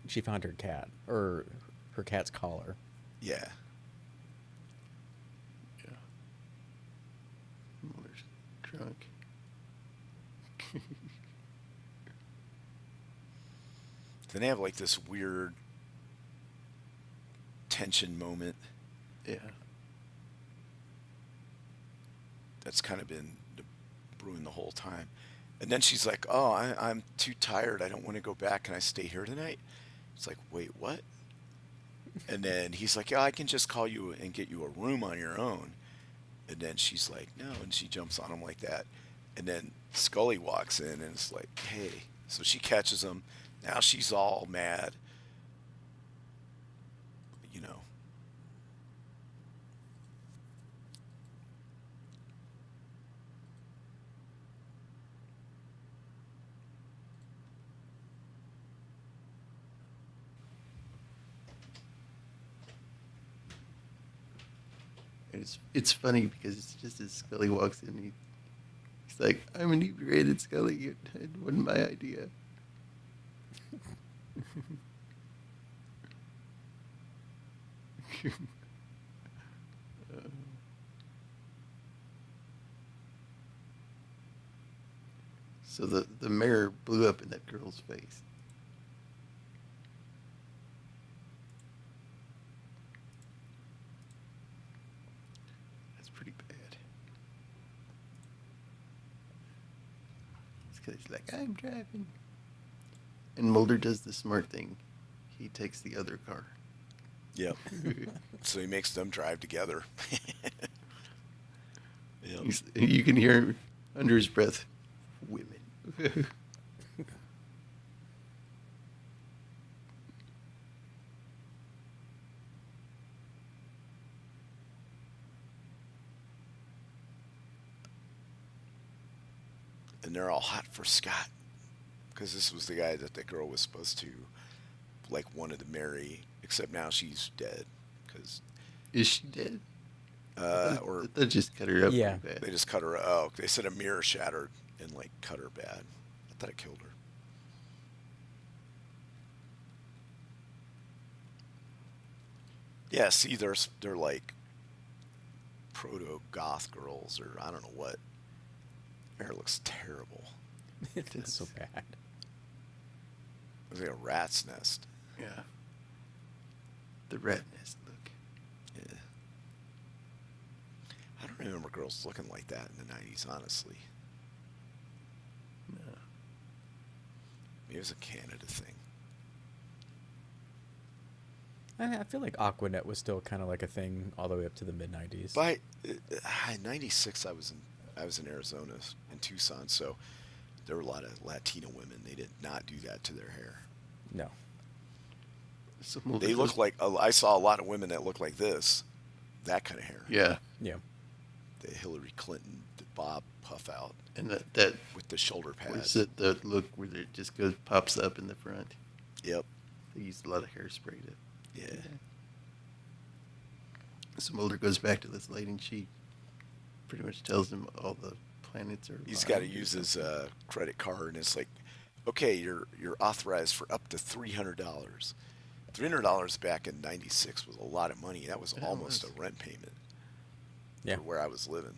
she found her cat, or her cat's collar.
Yeah.
Yeah. Mulder's drunk.
Then they have this weird tension moment
Yeah.
that's kind of been brewing the whole time. And then she's like, oh, I'm too tired. I don't want to go back. Can I stay here tonight? It's like, wait, what? And then he's like, yeah, I can just call you and get you a room on your own. And then she's like, no. And she jumps on him like that. And then Scully walks in and it's like, hey. So she catches him. Now she's all mad.
And it's funny because it's just as Scully walks in, he's like, I'm inebriated, Scully. It wasn't my idea. So the mirror blew up in that girl's face. That's pretty bad. It's 'cause he's like, I'm driving. And Mulder does the smart thing. He takes the other car.
Yep. So he makes them drive together. Yep.
You can hear under his breath, women.
And they're all hot for Scott. Because this was the guy that the girl was supposed to, like, wanted to marry. Except now she's dead. Because,
Is she dead?
or
They just cut her up.
Yeah.
pretty bad.
they just cut her. Oh, they said a mirror shattered and, like, cut her bad. I thought it killed her. Yeah, see, they're like proto-goth girls, or I don't know what. Her hair looks terrible.
It's so bad.
It was like a rat's nest.
Yeah. The rat nest look.
Yeah. I don't remember girls looking like that in the 90s, honestly.
No.
Maybe it was a Canada thing.
I feel like Aquanet was still kind of like a thing all the way up to the mid '90s.
By '96, I was in Arizona, in Tucson, so there were a lot of Latino women. They did not do that to their hair.
No.
Some of
They
those-
look like, I saw a lot of women that look like this, that kind of hair.
Yeah.
Yeah.
The Hillary Clinton, the bob puff out
And that
with the shoulder
was
pads.
it the look where it just goes pops up in the front.
Yep.
They used a lot of hairspray to.
Yeah.
So Mulder goes back to this lady and she pretty much tells him all the planets are.
He's got to
aligned or
use his
something.
credit card, and it's like, okay, you're authorized for up to $300. $300 back in '96 was a lot of money. That was
Yeah, it
almost
was.
a rent payment
Yeah.
for where I was living.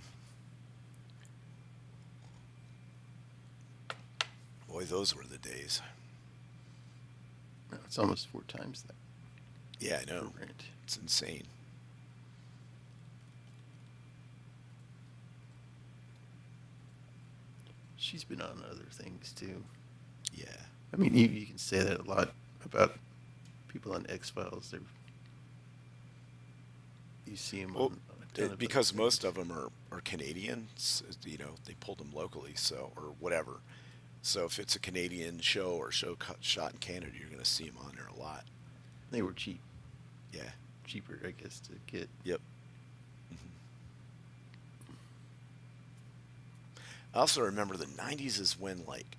Boy, those were the days.
No, it's almost 4 times that
Yeah, I
for
know.
rent.
It's insane.
She's been on other things too.
Yeah.
I mean, you can say that a lot about people on X-Files. You see them
Well,
on a ton of
because
other
most
things.
of them are Canadians, you know, they pulled them locally, so, or whatever. So if it's a Canadian show or shot in Canada, you're going to see them on there a lot.
They were cheap.
Yeah.
Cheaper, I guess, to get.
Yep. I also remember the 90s is when, like,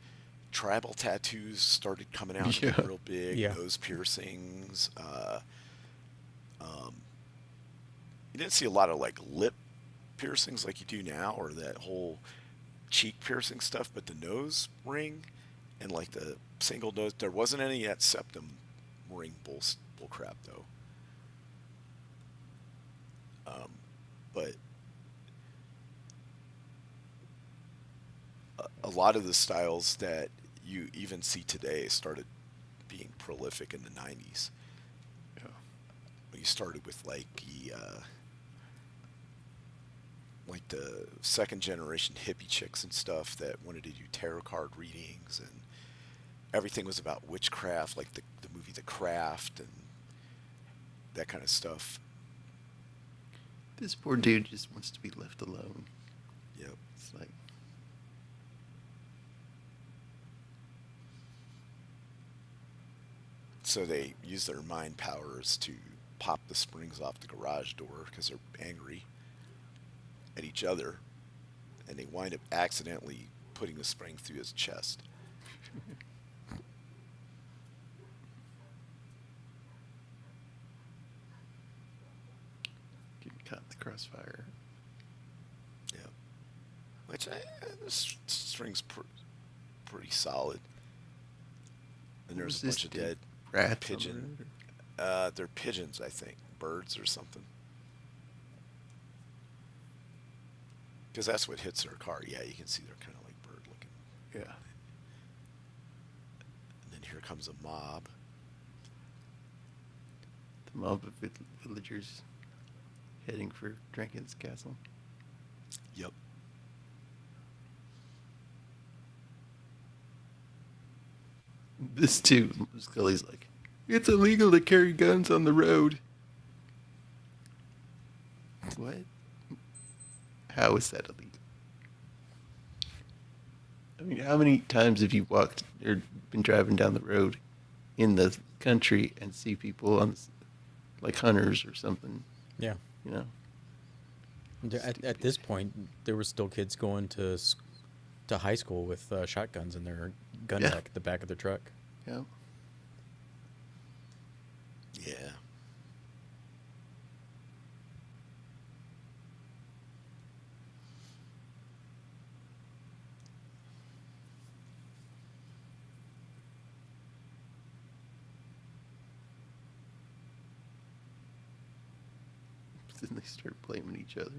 tribal tattoos started coming out and
Yeah.
getting real big.
Yeah.
Nose piercings. You didn't see a lot of, like, lip piercings like you do now, or that whole cheek piercing stuff, but the nose ring and, like, the single nose, there wasn't any at septum ring bull crap, though. But a lot of the styles that you even see today started being prolific in the 90s.
Yeah.
When you started with like the second generation hippie chicks and stuff that wanted to do tarot card readings, and everything was about witchcraft, like the movie The Craft and that kind of stuff.
This poor dude just wants to be left alone.
Yep.
It's like.
So they use their mind powers to pop the springs off the garage door because they're angry at each other, and they wind up accidentally putting the spring through his chest.
Getting caught in the crossfire.
Yeah. Which this string's pretty solid. And
What
there's
was
a
this
bunch of
dude?
dead
Rats on the
pigeon.
road, or-
They're pigeons, I think. Birds or something. Because that's what hits their car. Yeah, you can see they're kind of like bird looking.
Yeah.
And then here comes a mob.
The mob of villagers heading for Dragon's Castle.
Yep.
This too, Scully's like, it's illegal to carry guns on the road. What? How is that illegal? I mean, how many times have you walked or been driving down the road in the country and see people on, like hunters or something?
Yeah.
You know.
At this point, there were still kids going to high school with shotguns in their gun
Yeah.
rack at the back of their truck.
Yeah.
Yeah.
Then they start blaming each other.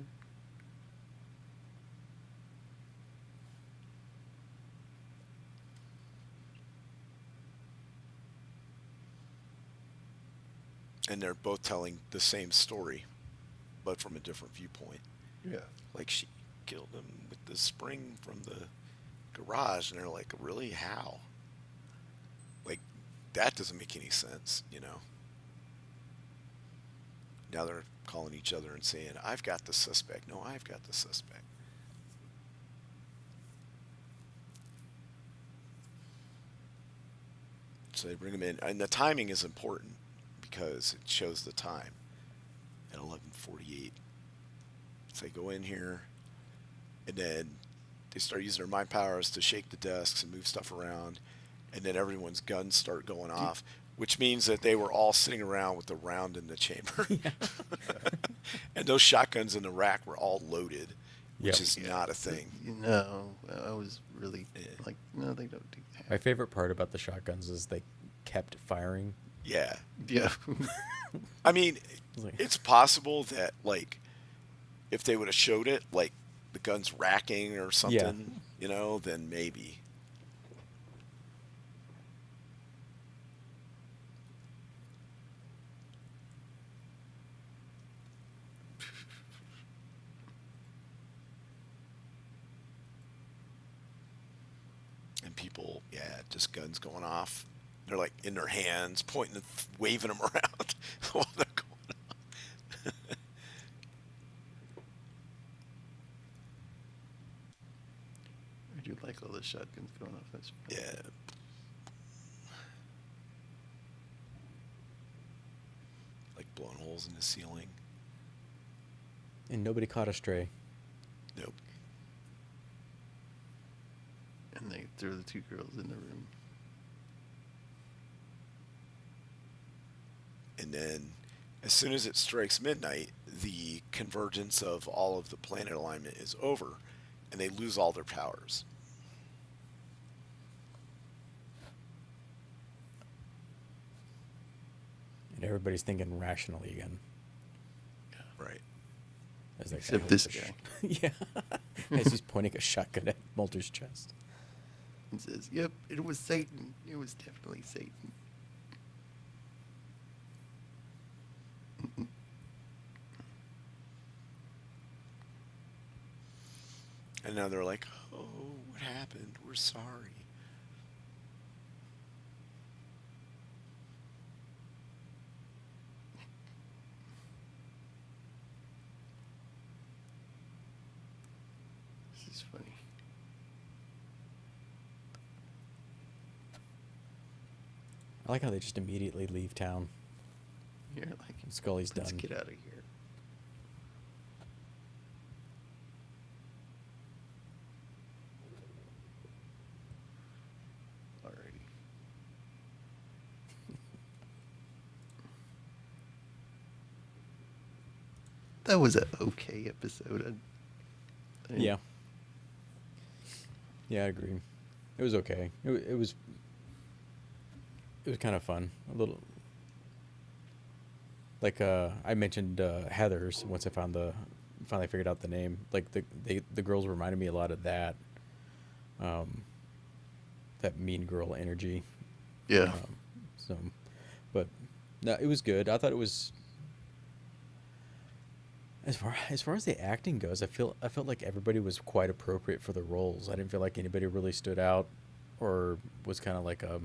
And they're both telling the same story, but from a different viewpoint.
Yeah.
Like, she killed him with the spring from the garage, and they're like, really? How? Like, that doesn't make any sense, you know? Now they're calling each other and saying, I've got the suspect. No, I've got the suspect. So they bring him in, and the timing is important because it shows the time at 11:48. So they go in here, and then they start using their mind powers to shake the desks and move stuff around, and then everyone's guns start going off, which means that they were all sitting around with the round in the chamber. And those shotguns in the rack were all loaded, which
Yep.
is not a thing.
You know, I was really like, no, they don't do that.
My favorite part about the shotguns is they kept firing.
Yeah.
Yeah.
I mean,
Like-
it's possible that, like, if they would have showed it, like, the gun's racking or something, you know, then maybe. And people, yeah, just guns going off. They're, like, in their hands, pointing, waving them around while they're going off.
I do like all the shotguns going off. That's fun.
Yeah. Like blowing holes in the ceiling.
And nobody caught a stray.
Nope.
And they throw the two girls in the room.
And then, as soon as it strikes midnight, the convergence of all of the planet alignment is over, and they lose all their powers.
And everybody's thinking rationally again.
Right.
As that guy
Except
holds
this
a
guy.
yeah. As he's pointing a shotgun at Mulder's chest.
And says, yep, it was Satan. It was definitely Satan.
And now they're like, oh, what happened? We're sorry.
This is funny.
I like how they just immediately leave town.
You're like,
Scully's
let's
done.
get out of here. Alrighty. That was an okay episode. I didn't-
Yeah. Yeah, I agree. It was okay. It was kind of fun. A little like I mentioned Heather's once I finally figured out the name. Like the girls reminded me a lot of that. That mean girl energy.
Yeah.
So, but no, it was good. I thought it was as far as the acting goes. I felt like everybody was quite appropriate for the roles. I didn't feel like anybody really stood out or was kind of like a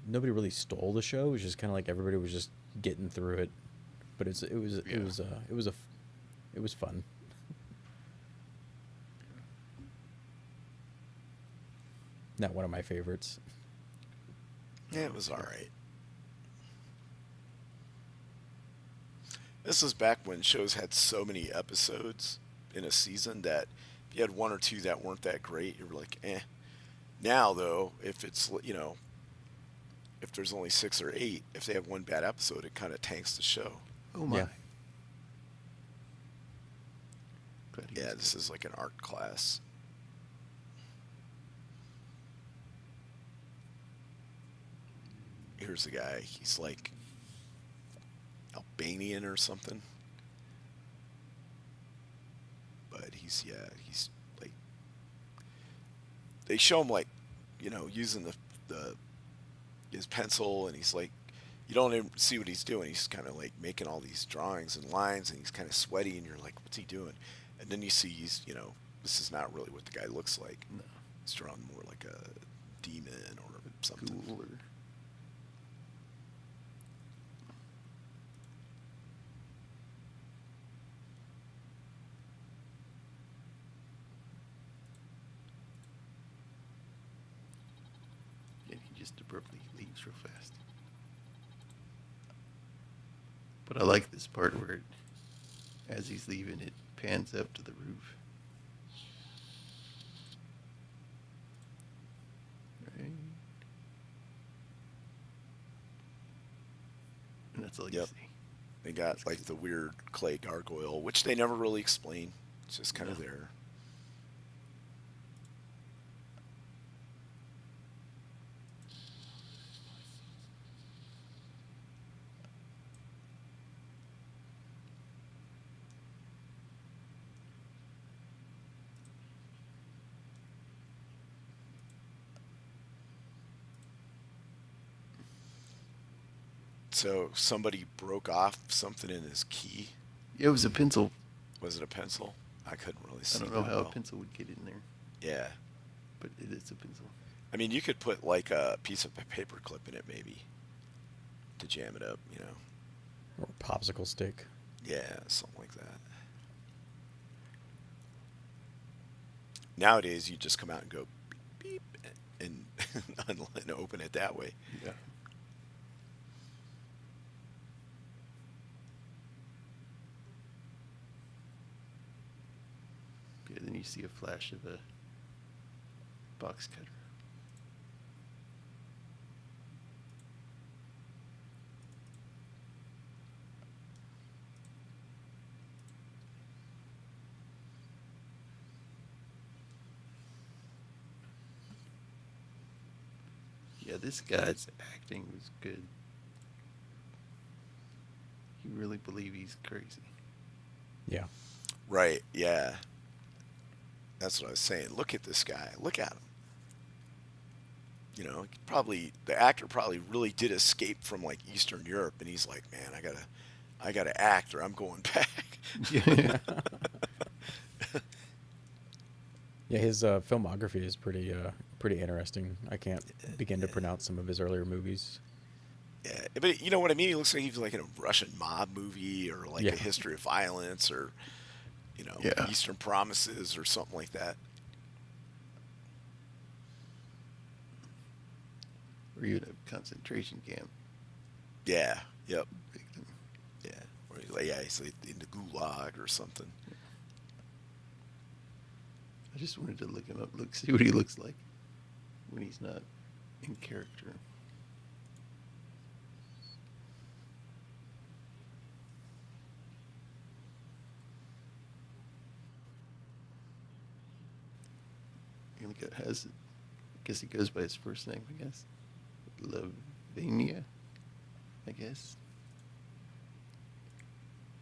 nobody really stole the show. It was just kind of like everybody was just getting through it. but it was fun. Not one of my favorites.
Yeah, it was all right. This was back when shows had so many episodes in a season that if you had one or two that weren't that great, you were like, eh. Now, though, if it's, if there's only 6 or 8, if they have one bad episode, it kind of tanks the show.
Oh my.
Yeah.
Glad he
Yeah,
was
this is like an art class. Here's the guy. He's like Albanian or something. But he's like, they show him like, using the his pencil, and he's like, you don't even see what he's doing. He's kind of like making all these drawings and lines, and he's kind of sweaty, and you're like, what's he doing? And then you see he's, this is not really what the guy looks like.
No.
He's drawn more like a demon or something.
Cool. Yeah, he just abruptly leaves real fast. But I like this part where, as he's leaving, it pans up to the roof. Right. And that's all you
Yep.
see.
They got like the weird clay gargoyle, which they never really explain. It's just kind of
No.
there. So somebody broke off something in his key.
Yeah, it was a pencil.
Was it a pencil? I couldn't really
I
see.
don't know
that
how
well.
a pencil would get in there,
Yeah.
but it is a pencil.
I mean, you could put like a piece of paper clip in it maybe to jam it up,
Or a popsicle stick.
Yeah, something like that. Nowadays, you just come out and go beep, beep and, and open it that way.
Yeah. Yeah, then you see a flash of a box cutter. Yeah, this guy's acting was good. You really believe he's crazy.
Yeah.
Right, yeah. That's what I was saying. Look at this guy. Look at him. The actor probably really did escape from like Eastern Europe, and he's like, man, I gotta act or I'm going back.
Yeah.
Yeah, his filmography is pretty interesting. I can't begin to pronounce some of his earlier movies.
Yeah, but you know what I mean? He looks like he's like in a Russian mob movie or like
Yeah.
a history of violence or,
Yeah.
Eastern Promises or something like that.
Or even a concentration camp
Yeah, yep,
victim.
yeah. Or he's like in the Gulag or something.
I just wanted to look him up, see what he looks like when he's not in character. He has, I guess he goes by his first name, I guess. Lavinia, I guess.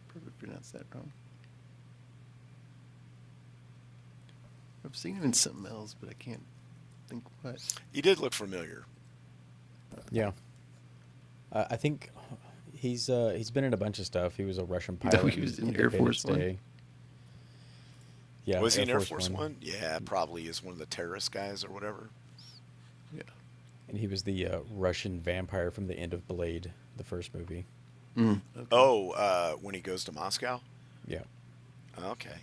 Probably pronounced that wrong. I've seen him in something else, but I can't think what.
He did look familiar.
Yeah. I think he's been in a bunch of stuff. He was a Russian
You
pilot.
know, he was in Air
Independence
Force One.
Day. Yeah.
Was he in Air Force One? Yeah, probably as one of the terrorist guys or whatever.
Yeah.
And he was the Russian vampire from the end of Blade, the first movie.
Oh, when he goes to Moscow?
Yeah.
Okay.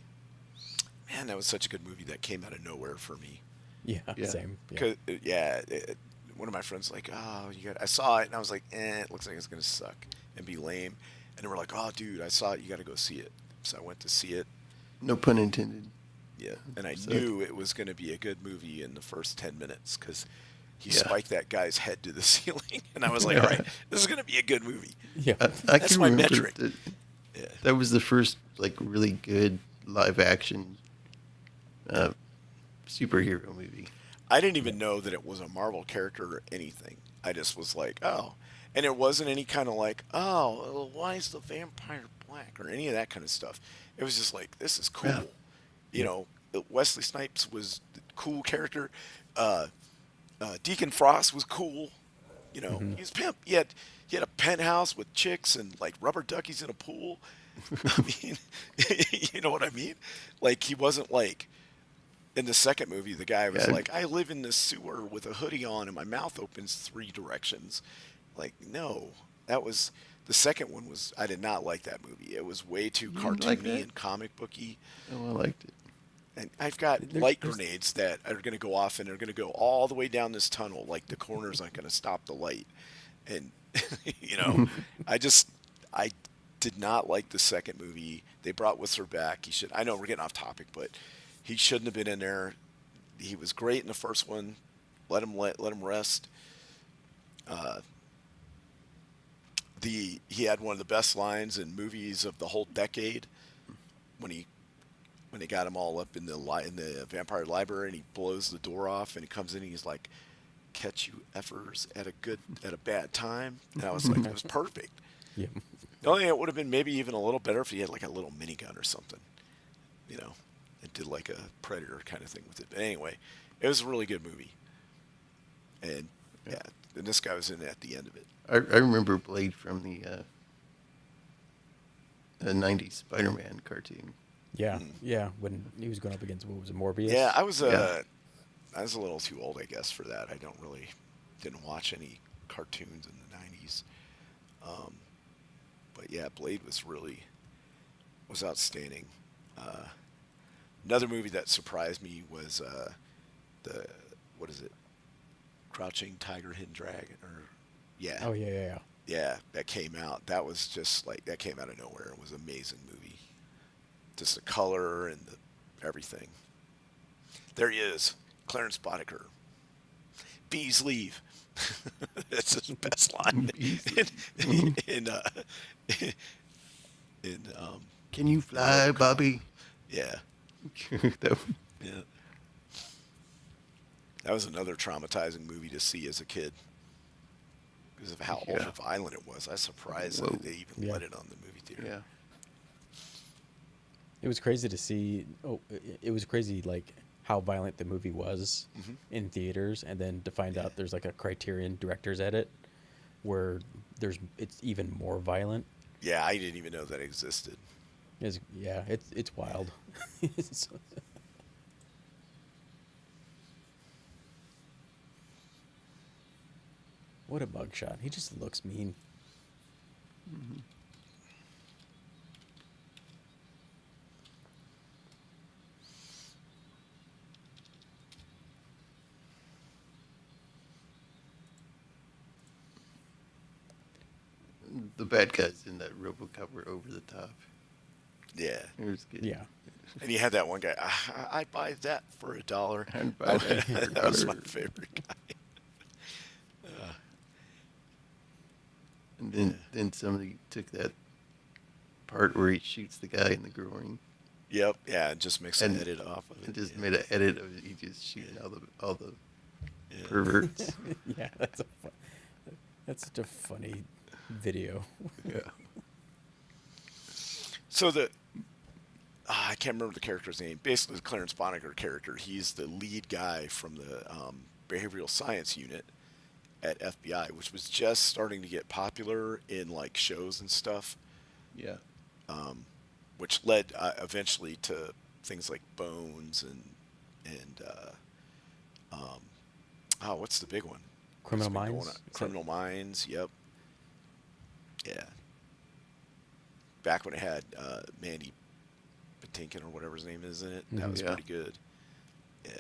Man, that was such a good movie that came out of nowhere for me.
Yeah.
Yeah.
Same. Yeah.
'Cause, one of my friends was like, oh, I saw it, and I was like, it looks like it's going to suck and be lame. And they were like, oh, dude, I saw it, you got to go see it. So I went to see it.
No pun intended.
Yeah, and I
So-
knew it was going to be a good movie in the first 10 minutes because he
Yeah.
spiked that guy's head to the ceiling. And I was like, all right, this is going to be a good movie.
Yeah.
I
That's
can
my
remember
metric. Yeah.
that was the first like really good live action superhero movie.
I didn't even know that it was a Marvel character or anything. I just was like, oh. And it wasn't any kind of like, oh, why is the vampire black or any of that kind of stuff. It was just like, this is cool.
Yeah.
You know, Wesley Snipes was a cool character. Deacon Frost was cool. You know, he was pimp. He had a penthouse with chicks and like rubber duckies in a pool. I mean, you know what I mean? Like he wasn't like in the second movie. The guy was
Yeah.
like, I live in the sewer with a hoodie on and my mouth opens 3 directions. Like, no, that was the second one. Was I did not like that movie. It was way too
You didn't like
cartoony
that?
and comic booky.
Oh, I liked it.
And I've got
There's-
light
there's-
grenades that are going to go off and they're going to go all the way down this tunnel. Like the corners aren't going to stop the light. And, you know, I did not like the second movie. They brought Whistler back. I know we're getting off topic, but he shouldn't have been in there. He was great in the first one. Let him rest. He had one of the best lines in movies of the whole decade when they got him all up in the vampire library and he blows the door off and he comes in and he's like, catch you effers at a bad time. And I was like, that was perfect.
Yeah.
The only thing it would have been maybe even a little better if he had like a little minigun or something, you know, and did like a Predator kind of thing with it. But anyway, it was a really good movie. And yeah, and this guy was in it at the end of it.
I remember Blade from the 90s Spider-Man cartoon.
Yeah. Yeah. When he was going up against, what was it, Morbius?
Yeah, I was
Yeah.
I was a little too old, I guess, for that. I didn't watch any cartoons in the 90s. But yeah, Blade was outstanding. Another movie that surprised me was what is it? Crouching Tiger, Hidden Dragon, or yeah.
Oh, yeah, yeah, yeah.
Yeah, that came out. That was just like, that came out of nowhere. It was an amazing movie. Just the color and everything. There he is, Clarence Boddicker. Bees leave. That's his best line.
Can you fly, Bobby?
Yeah,
That-
yeah. That was another traumatizing movie to see as a kid because of how
Yeah.
ultra violent it was. I was surprised
Whoa.
that they even
Yeah.
let it on the movie theater.
yeah.
It was crazy to see. Oh, it was crazy, like how violent the movie was in theaters, and then to find out there's like a Criterion director's edit where it's even more violent.
Yeah, I didn't even know that existed.
It's wild. It's- What a mugshot. He just looks mean.
The bad guys in that RoboCop were over the top.
Yeah.
It was good.
Yeah.
And you had that one guy, I buy that for $1.
I'd buy that for
That was my
$1.
favorite guy.
And then somebody took that part where he shoots the guy in the groin
Yep, yeah, and just makes an
And-
edit off of it.
and just
yeah.
made an edit of it. He just shooting all the
Yeah.
perverts.
Yeah, that's such a funny video.
Yeah.
So I can't remember the character's name. Basically, the Clarence Boddicker character. He's the lead guy from the behavioral science unit at FBI, which was just starting to get popular in like shows and stuff,
Yeah.
which led eventually to things like Bones and what's the big one?
Criminal
That's been going
Minds?
on.
Is that-
Criminal Minds. Yep. Yeah. back when it had Mandy Patinkin or whatever his name is in it. That was
Yeah.
pretty good. Yeah.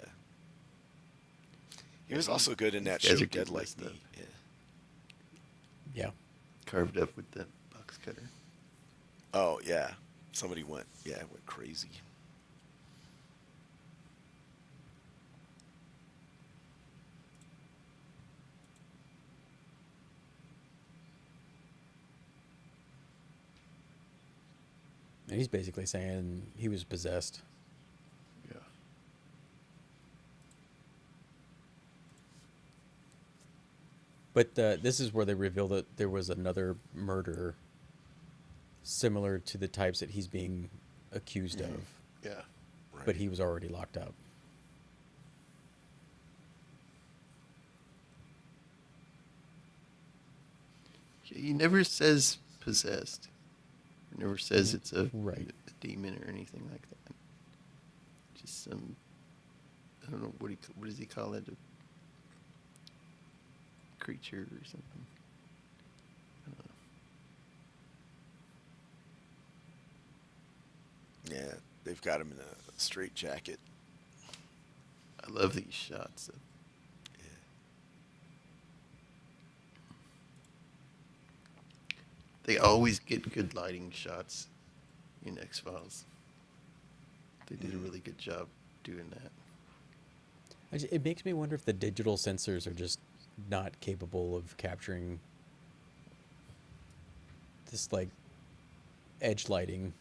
He was also good in that
these guys
show
are good
Dead Like
with
Me.
stuff.
Yeah.
Yeah.
Carved up with the box cutter.
Oh yeah. Somebody went crazy.
And he's basically saying he was possessed.
Yeah.
But this is where they reveal that there was another murder similar to the types that he's being accused of,
Yeah.
Right.
but he was already locked up.
He never says possessed. He never says it's a,
Right.
a demon or anything like that. Just some, I don't know, what does he call it? A creature or something. I don't know.
Yeah, they've got him in a straight jacket.
I love these shots. They always get good lighting shots in X-Files. They did a really good job doing that.
It makes me wonder if the digital sensors are just not capable of capturing this like edge lighting.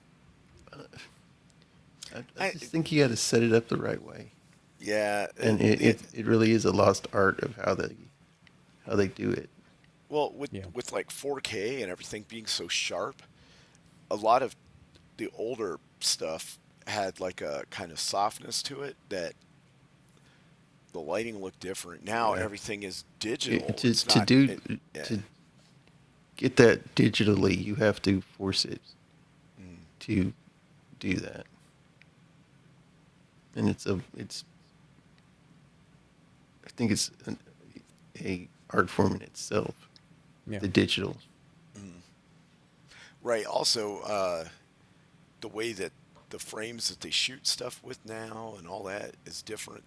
I just think you got to set it up the right way,
Yeah,
and it really is a lost art of how they do it.
well with
Yeah.
with like 4K and everything being so sharp, a lot of the older stuff had like a kind of softness to it that the lighting looked different. Now
Yeah.
everything is digital.
To
It's
to
not-
do
it- yeah.
to get that digitally, you have to force it to do that, and it's I think it's a art form in itself.
Yeah.
The digital.
Right. Also, the way that the frames that they shoot stuff with now and all that is different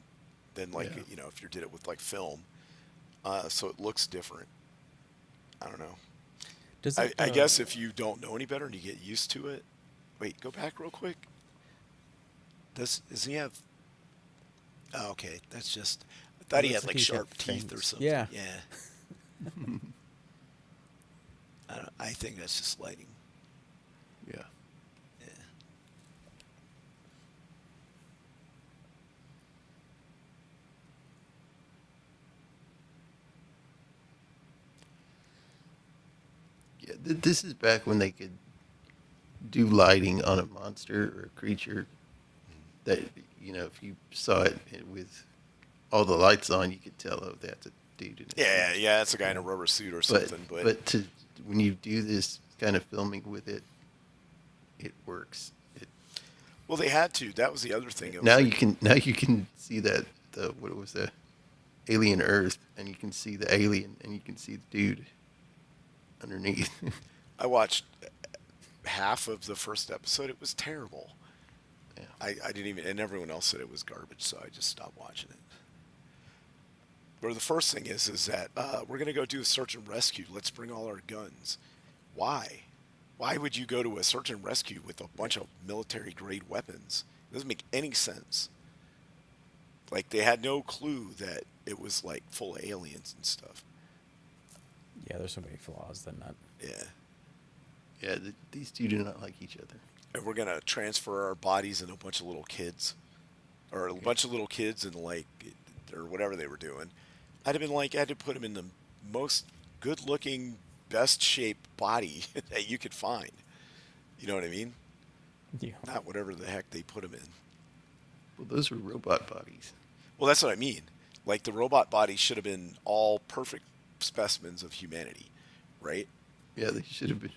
than like
Yeah.
if you did it with like film. So it looks different. I don't know.
Does
I,
it,
I guess if you don't know any better and you get used to it. Wait, go back real quick. Does he have? Oh, okay, that's just. I thought he
looks
had
like
like
he's got
sharp teeth or
fangs.
something.
Yeah.
Yeah. I think that's just lighting.
Yeah.
Yeah.
Yeah. This is back when they could do lighting on a monster or a creature that if you saw it with all the lights on, you could tell, oh, that's a dude in a
Yeah,
suit.
yeah, that's a guy in a rubber suit or
But
something. But,
when you do this kind of filming with it, it works.
well, they had to. That was the other thing. It was
Now
like-
you can see that what it was, the alien Earth, and you can see the alien, and you can see the dude underneath.
I watched half of the first episode. It was terrible.
Yeah.
I didn't even, and everyone else said it was garbage, so I just stopped watching it. But the first thing is that we're gonna go do a search and rescue. Let's bring all our guns. Why? Why would you go to a search and rescue with a bunch of military grade weapons? It doesn't make any sense. Like they had no clue that it was like full of aliens and stuff.
Yeah, there's so many flaws than that.
Yeah.
Yeah, these two do not like each other.
And we're gonna transfer our bodies into a bunch of little kids, or a bunch of little kids, and like, or whatever they were doing. I'd have been like, I had to put them in the most good-looking, best-shaped body that you could find. You know what I mean?
Yeah.
Not whatever the heck they put them in.
Well, those were robot bodies.
Well, that's what I mean. Like the robot bodies should have been all perfect specimens of humanity, right?
Yeah, they should have been.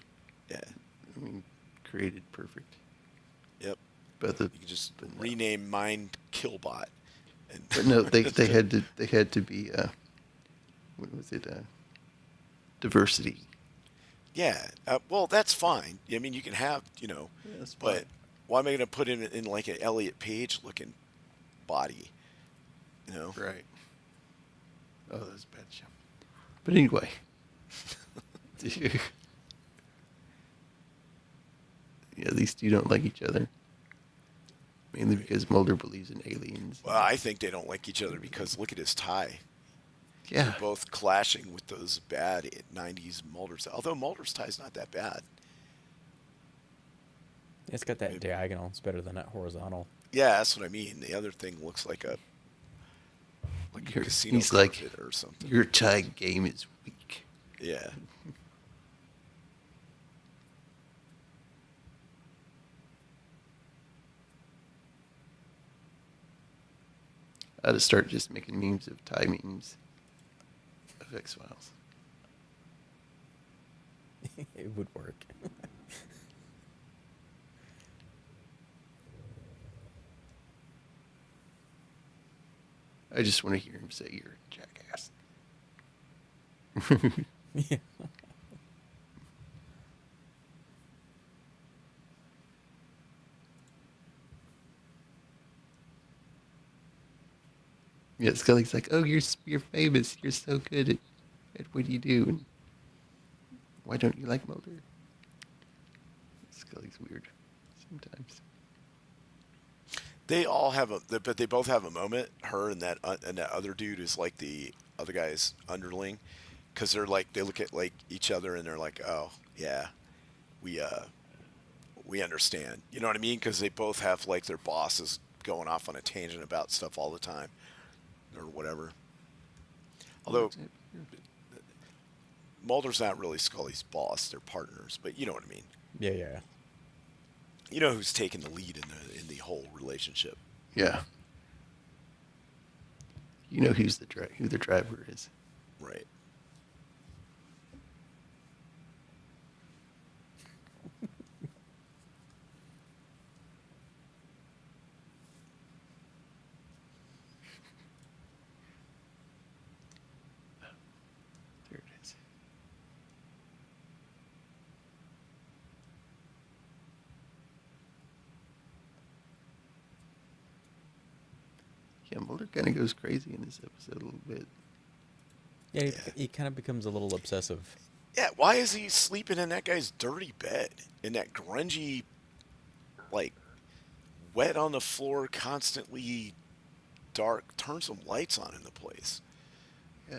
Yeah.
I mean, created perfect.
Yep.
But
You could just rename mine Killbot. And
But no, they had to be what was it? Diversity.
Yeah. Well, that's fine. I mean, you can have,
Yeah, that's
but
fine.
why am I going to put him in like an Elliot Page looking body?
Right. Oh, that was a bad show. But anyway. Yeah, these two don't like each other. Mainly because Mulder believes in aliens.
Well, I think they don't like each other because look at his tie.
Yeah.
They're both clashing with those bad 90s Mulder's. Although Mulder's tie is not that bad.
It's got that diagonal. It's better than that horizontal.
Yeah, that's what I mean. The other thing looks like a casino
He's like,
carpet or something.
your tie game is weak.
Yeah.
I ought to start just making memes of tie memes of X-Files.
It would work.
I just want to hear him say, you're a jackass.
Yeah.
Yeah, Scully's like, oh, you're famous. You're so good at what you do. And why don't you like Mulder? Scully's weird sometimes.
They all have but they both have a moment. Her and that other dude is like the other guy's underling, because they're like they look at like each other and they're like, oh yeah, we understand. You know what I mean? Because they both have like their bosses going off on a tangent about stuff all the time, or whatever. Although Mulder's not really Scully's boss; they're partners. But you know what I mean.
Yeah, yeah.
You know who's taking the lead in the whole relationship.
Yeah. You know who the driver is.
Right.
There it is. Yeah, Mulder kind of goes crazy in this episode a little bit.
Yeah, he kind of becomes a little obsessive.
Yeah, why is he sleeping in that guy's dirty bed? In that grungy, like, wet on the floor, constantly dark. Turn some lights on in the place.
Yeah.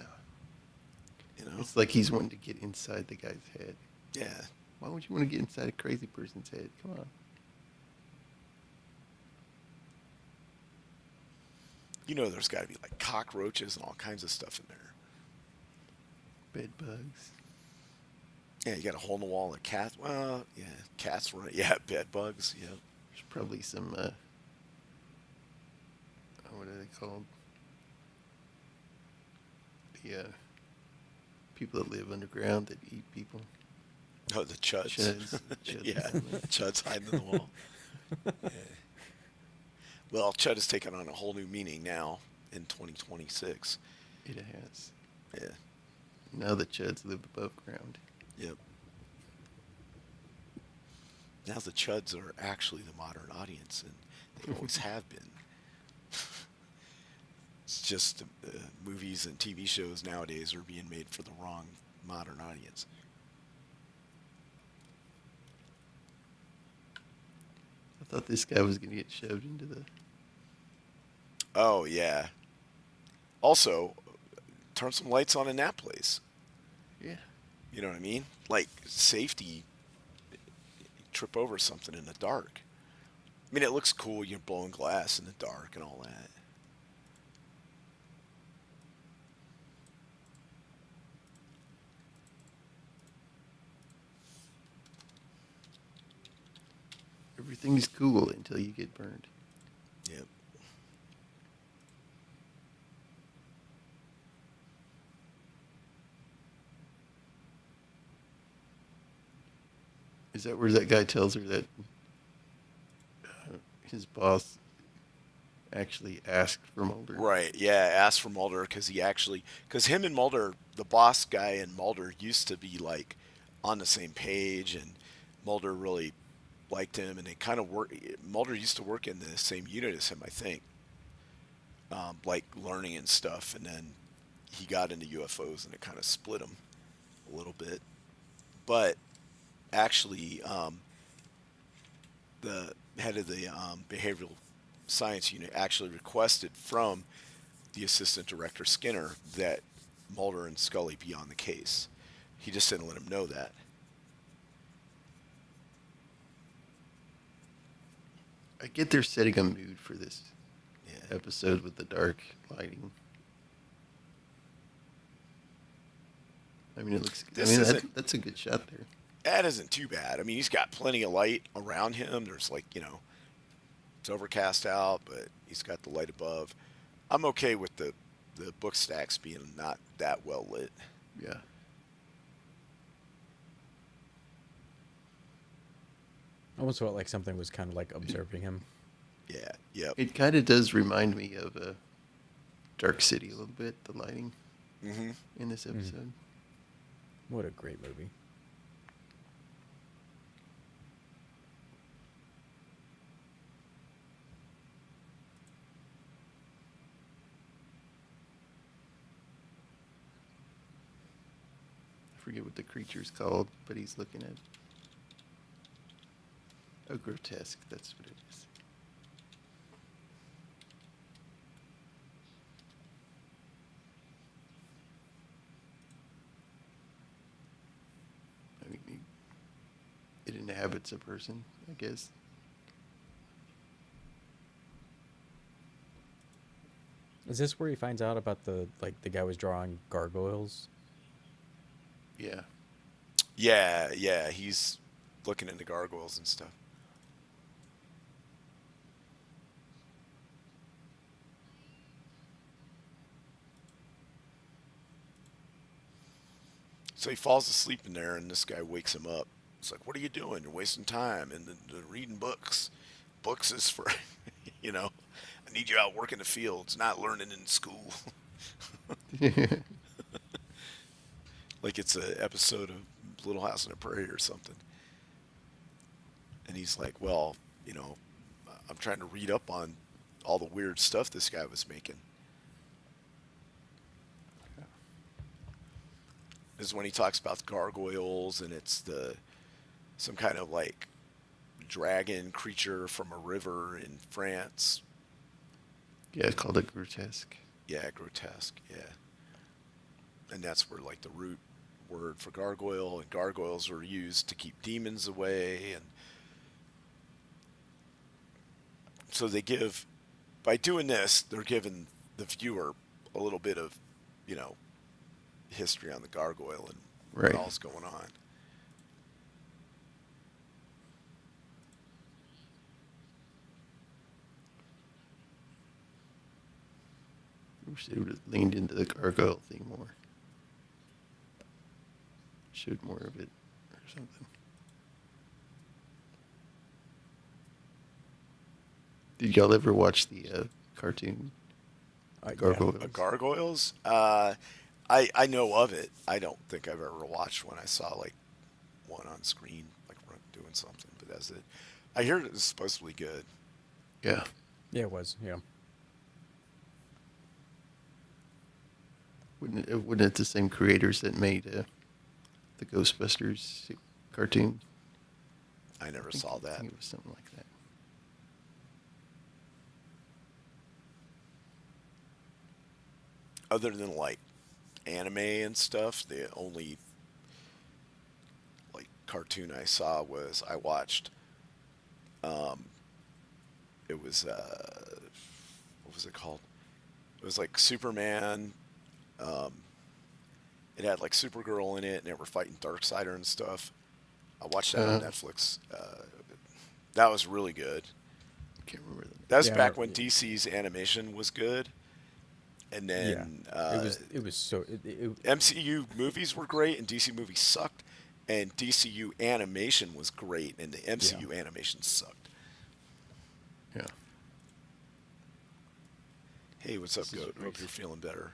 You know?
It's like he's wanting to get inside the guy's head.
Yeah.
Why would you want to get inside a crazy person's head? Come on.
You know there's got to be, like, cockroaches and all kinds of stuff in there.
Bed bugs.
Yeah, you got a hole in the wall, a cat. Well, yeah, cats run. Yeah, bed bugs. Yeah.
There's probably some, what are they called? The, people that live underground that eat people.
Oh, the chuds.
Chuds.
Yeah, chuds hiding in the wall. Yeah. Well, chud has taken on a whole new meaning now in 2026.
It has.
Yeah.
Now the chuds live above ground.
Yep. Now the chuds are actually the modern audience, and they always have been. It's just movies and TV shows nowadays are being made for the wrong modern audience.
I thought this guy was going to get shoved into the...
Oh, yeah. Also, turn some lights on in that place.
Yeah.
You know what I mean? Like, safety, trip over something in the dark. I mean, it looks cool, you're blowing glass in the dark and all that.
Everything's cool until you get burned.
Yep.
Is that where that guy tells her that his boss actually asked for Mulder?
Right, yeah, asked for Mulder because him and Mulder, the boss guy and Mulder used to be like on the same page, and Mulder really liked him, and they kind of work. Mulder used to work in the same unit as him, I think, like learning and stuff, and then he got into UFOs, and it kind of split him a little bit. But actually, the head of the behavioral science unit actually requested from the assistant director Skinner that Mulder and Scully be on the case. He just didn't let him know that.
I get they're setting a mood for this
Yeah.
episode with the dark lighting. I mean, it looks.
This
I mean,
isn't-
that's a good shot there.
That isn't too bad. I mean, he's got plenty of light around him. There's like, it's overcast out, but he's got the light above. I'm okay with the book stacks being not that well lit.
Yeah.
I almost felt like something was kind of like observing him.
Yeah, yep.
It kind of does remind me of Dark City a little bit. The lighting
Mm-hmm.
in this episode.
What a great movie.
I forget what the creature's called, but he's looking at. Oh, grotesque. That's what it is. I mean, it inhabits a person, I guess.
Is this where he finds out about the guy was drawing gargoyles?
Yeah.
Yeah, he's looking into gargoyles and stuff. So he falls asleep in there, and this guy wakes him up. It's like, what are you doing? You're wasting time. And reading books. Books is for, I need you out working the fields, not learning in school. Like it's an episode of Little House on the Prairie or something. And he's like, well, I'm trying to read up on all the weird stuff this guy was making. This is when he talks about the gargoyles, and it's some kind of like dragon creature from a river in France.
Yeah, called it grotesque.
Yeah, grotesque, yeah. And that's where like the root word for gargoyle, and gargoyles were used to keep demons away. And so by doing this, they're giving the viewer a little bit of, history on the gargoyle and
Right.
what all's going on.
I wish they would have leaned into the gargoyle thing more. Showed more of it or something. Did y'all ever watch the cartoon Gargoyles?
Gargoyles? I know of it. I don't think I've ever watched one. I saw like one on screen, like doing something, but that's it. I hear it was supposed to be good.
Yeah.
Yeah, it was. Yeah.
Wouldn't it the same creators that made the Ghostbusters cartoon?
I never saw
I
that.
think it was something like that.
Other than like anime and stuff, the only like cartoon I saw was I watched. It was what was it called? It was like Superman. It had like Supergirl in it, and they were fighting Darksider and stuff. I watched that on Netflix. That was really good.
Can't remember that.
That was
Yeah,
back when DC's animation was good, and then
It was so.
MCU movies were great, and DC movies sucked, and DCU animation was great, and the MCU animation sucked.
Yeah.
Hey, what's up,
This is
Goat?
great.
Hope you're feeling better.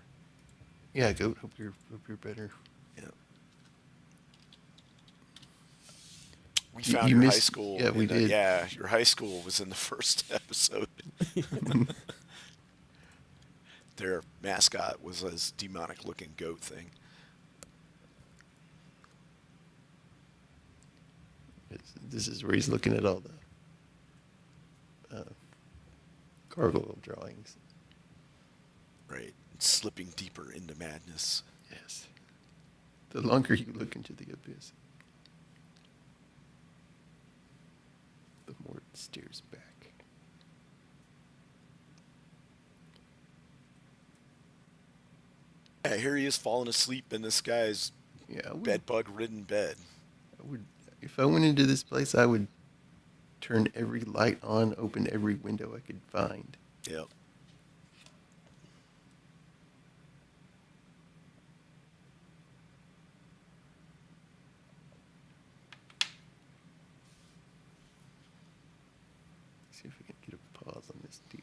Yeah, Goat. Hope you're better.
Yeah. We
You-
found
you
your high
missed-
school.
yeah, we did.
Yeah, your high school was in the first episode. Their mascot was this demonic-looking goat thing.
This is where he's looking at all the gargoyle drawings.
Right. Slipping deeper into madness.
Yes. The longer you look into the abyss, the more it stares back.
Yeah, here he is falling asleep in this guy's
Yeah,
bed-bug-ridden bed.
if I went into this place, I would turn every light on, open every window I could find.
Yep.
See if we can get a pause on this dude.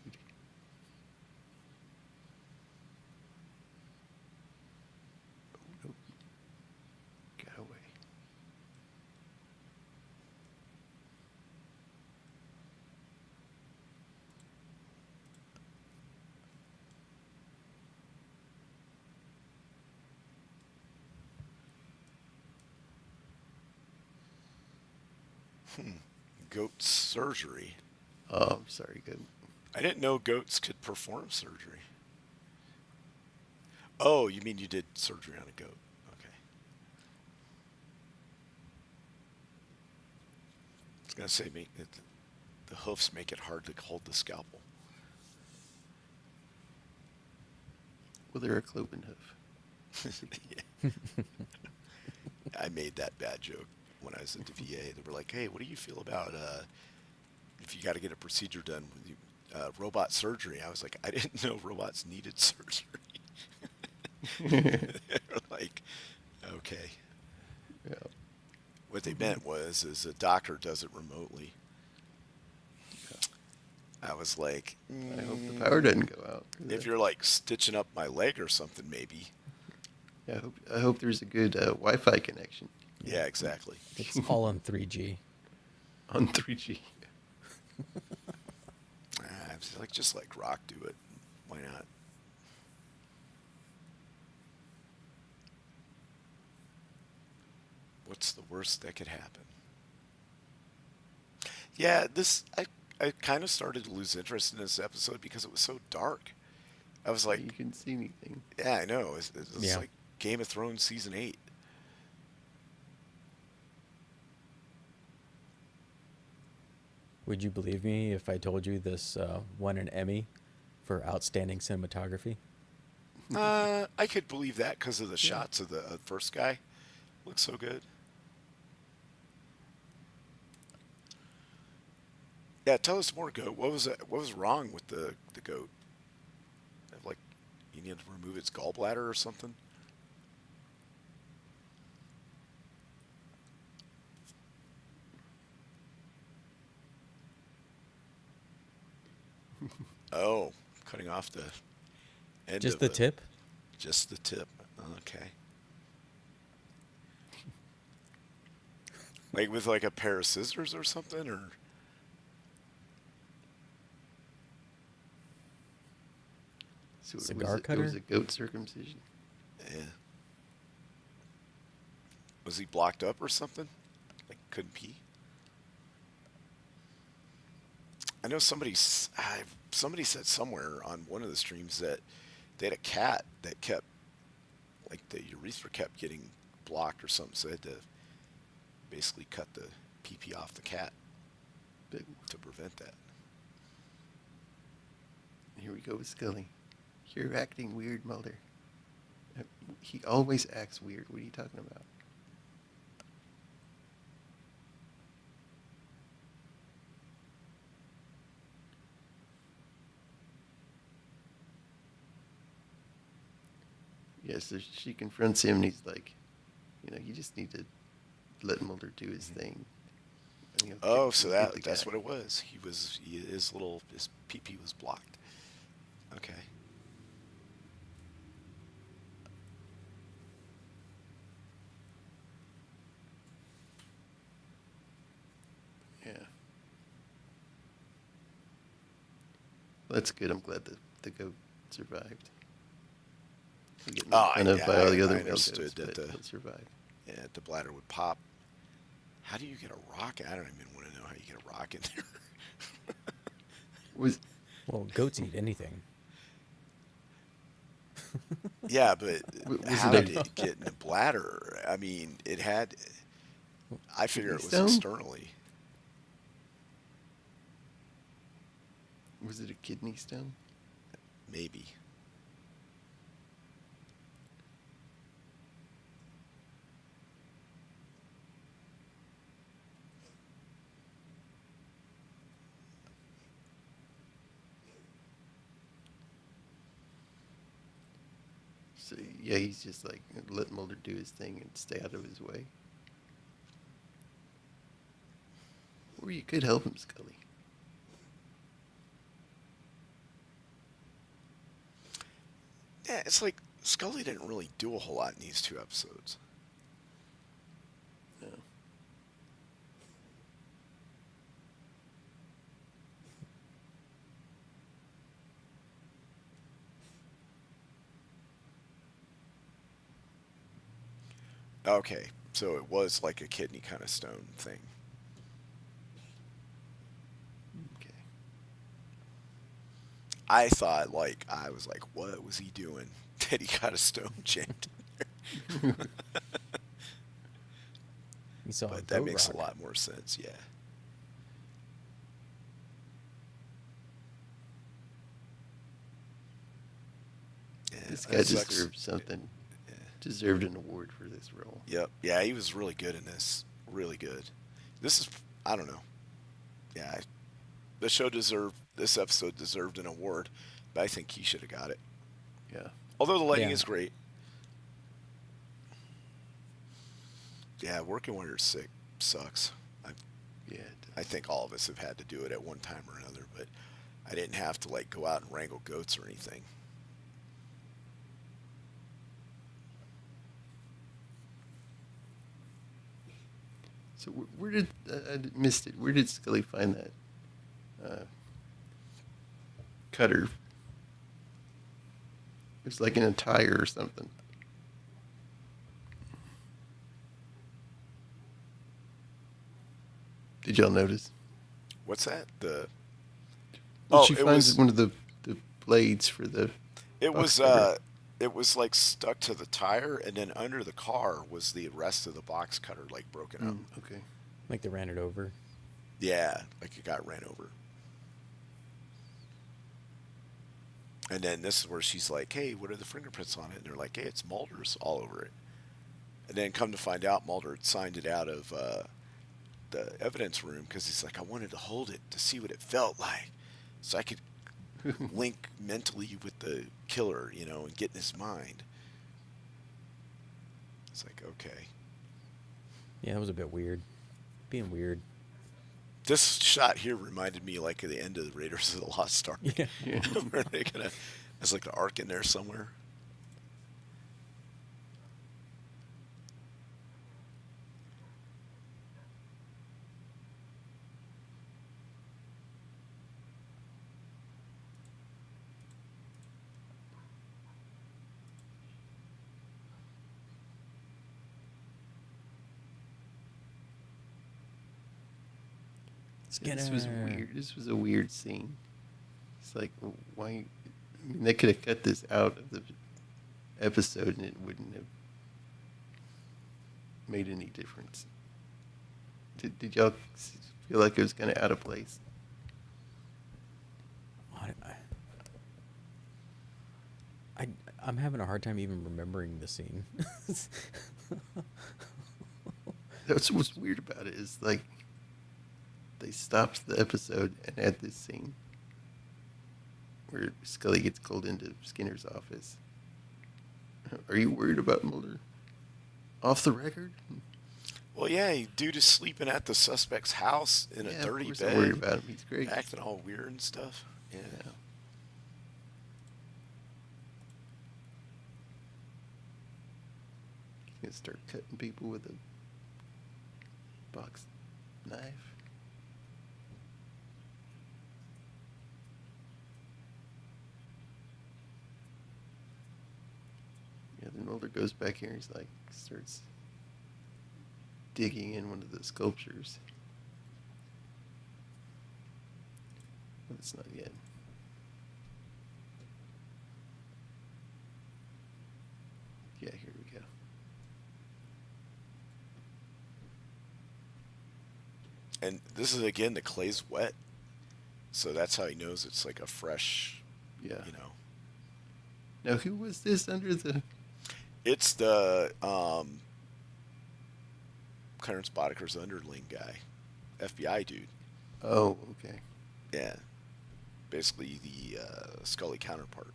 Oh, nope. Got away.
Goat surgery.
Oh, I'm sorry, good.
I didn't know goats could perform surgery. Oh, you mean you did surgery on a goat? Okay. I was gonna say, the hoofs make it hard to hold the scalpel.
Well, they're a cloven hoof.
Yeah. I made that bad joke when I was at the VA. They were like, "Hey, what do you feel about if you got to get a procedure done with robot surgery?" I was like, "I didn't know robots needed surgery." They're like, "Okay."
Yeah.
What they meant was, is a doctor does it remotely. I was like,
I hope the power doesn't go out.
if you're like stitching up my leg or something, maybe.
Yeah, I hope there's a good Wi-Fi connection
Yeah, exactly.
It's all on 3G.
on 3G.
I was like, just like Rock, do it. Why not? What's the worst that could happen? Yeah, I kind of started to lose interest in this episode because it was so dark. I was like,
You couldn't see anything.
yeah, I know. It's
Yeah.
like Game of Thrones season 8.
Would you believe me if I told you this won an Emmy for outstanding cinematography?
I could believe that because of the shots of the first guy. Looks so good. Yeah, tell us more, Goat. What was wrong with the goat? Like, you needed to remove its gallbladder or something? Oh, cutting off the end
Just
of
the tip?
Just the tip. Okay. Like with like a pair of scissors or something, or
So
Cigar
it was
cutter?
a goat circumcision.
yeah. Was he blocked up or something? Like couldn't pee? I know somebody said somewhere on one of the streams that they had a cat that kept, like the urethra kept getting blocked or something, so they had to basically cut the pee off the cat
But
to prevent that.
here we go with Scully. You're acting weird, Mulder. He always acts weird. What are you talking about? Yeah, so she confronts him, and he's like, you just need to let Mulder do his thing. And he'll
Oh,
get-
so
he'll get the
that's
guy.
what it was. His pee was blocked. Okay.
That's good. I'm glad the goat survived. He get
Oh,
made fun of
yeah,
by all the
I
other male
understood
goats,
that
but he survived.
Yeah, the bladder would pop. How do you get a rock? I don't even want to know how you get a rock in there.
Was
Well, goats eat anything.
Yeah, but
was
how
it
did it get in the bladder? I mean, it had. I figure it was
stone?
externally.
it a kidney stone?
Maybe.
So yeah, he's just like let Mulder do his thing and stay out of his way. Or you could help him, Scully.
Yeah, it's like Scully didn't really do a whole lot in these 2 episodes.
No.
Okay, so it was like a kidney kind of stone thing.
Okay.
I thought, I was like, what was he doing that he got a stone jammed in there?
You saw a
But that
goat
makes
rock.
a lot more sense, yeah. Yeah,
This guy
that sucks.
deserved something.
Yeah.
Deserved an award for this role.
Yep. Yeah, he was really good in this. Really good. This is, I don't know. Yeah, this episode deserved an award, but I think he should have got it.
Yeah.
Although the lighting
Yeah.
is great. Yeah, working while you're sick sucks.
Yeah.
I think all of us have had to do it at one time or another, but I didn't have to go out and wrangle goats or anything.
So where did I missed it? Where did Scully find that cutter? It was like in a tire or something. Did y'all notice?
What's that?
Well,
Oh,
she
it
finds
was-
one of the blades for the.
It
box
was
cutter.
it was stuck to the tire, and then under the car was the rest of the box cutter broken up.
Okay.
Like they ran it over.
Yeah, like it got ran over. And then this is where she's like, "Hey, what are the fingerprints on it?" And they're like, "Hey, it's Mulder's all over it." And then come to find out, Mulder had signed it out of the evidence room because he's like, "I wanted to hold it to see what it felt like, so I could link mentally with the killer, and get in his mind." It's like, okay.
Yeah, that was a bit weird. Being weird.
This shot here reminded me of the end of the Raiders of the Lost Ark.
Yeah.
Yeah.
Where they there's the ark in there somewhere.
This was
Skinner.
weird. This was a weird scene. It's like, why? I mean, they could have cut this out of the episode and it wouldn't have made any difference. Did y'all feel like it was kind of out of place?
I'm having a hard time even remembering the scene.
That's what's weird about it is they stopped the episode and had this scene where Scully gets called into Skinner's office. Are you worried about Mulder? Off the record?
Well, yeah, dude is sleeping at the suspect's house in a
Yeah,
dirty
of course
bed.
I'm worried about him. He's great.
Acting all weird and stuff. Yeah.
Yeah. He's gonna start cutting people with a box knife. goes back here. He's like, starts digging in one of the sculptures. But it's not yet. Yeah, here we go.
And this is, again, the clay's wet. So that's how he knows it's like a fresh,
Yeah.
you know.
Now, who was this under the...
It's the Clarence Boddicker's underling guy. FBI dude.
Oh, okay.
Yeah. Basically the Scully counterpart.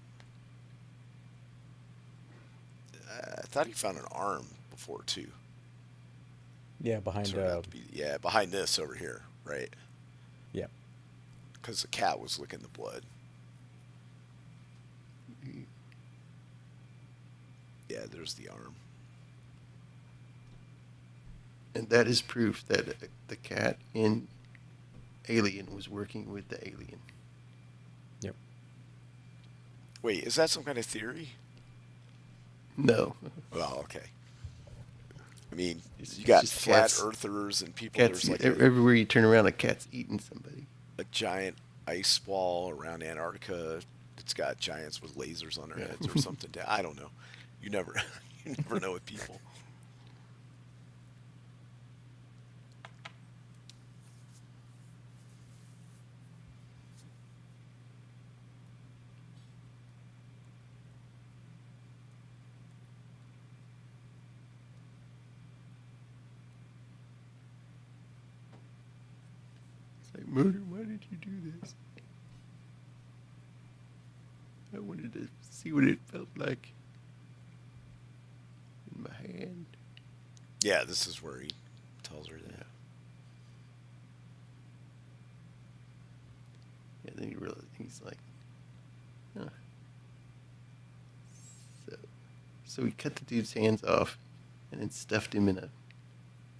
I thought he found an arm before, too.
Yeah, behind.
Turned out to be, yeah, behind this over here, right?
Yeah.
Because the cat was licking the blood. Yeah, there's the arm.
And that is proof that the cat in Alien was working with the alien.
Yep.
Wait, is that some kind of theory?
No.
Well, okay. I mean,
It's
you got
just
flat
cats.
earthers and people.
Cats,
There's like
everywhere you turn around, a cat's eating somebody.
a giant ice wall around Antarctica. It's got giants with lasers on their
Yeah.
heads or something. I don't know. You never, you never know with people.
It's like, Mulder, why did you do this? I wanted to see what it felt like in my hand.
Yeah, this is where he tells her that.
Yeah, then he realizes, he's like, huh. So he cut the dude's hands off and then stuffed him in a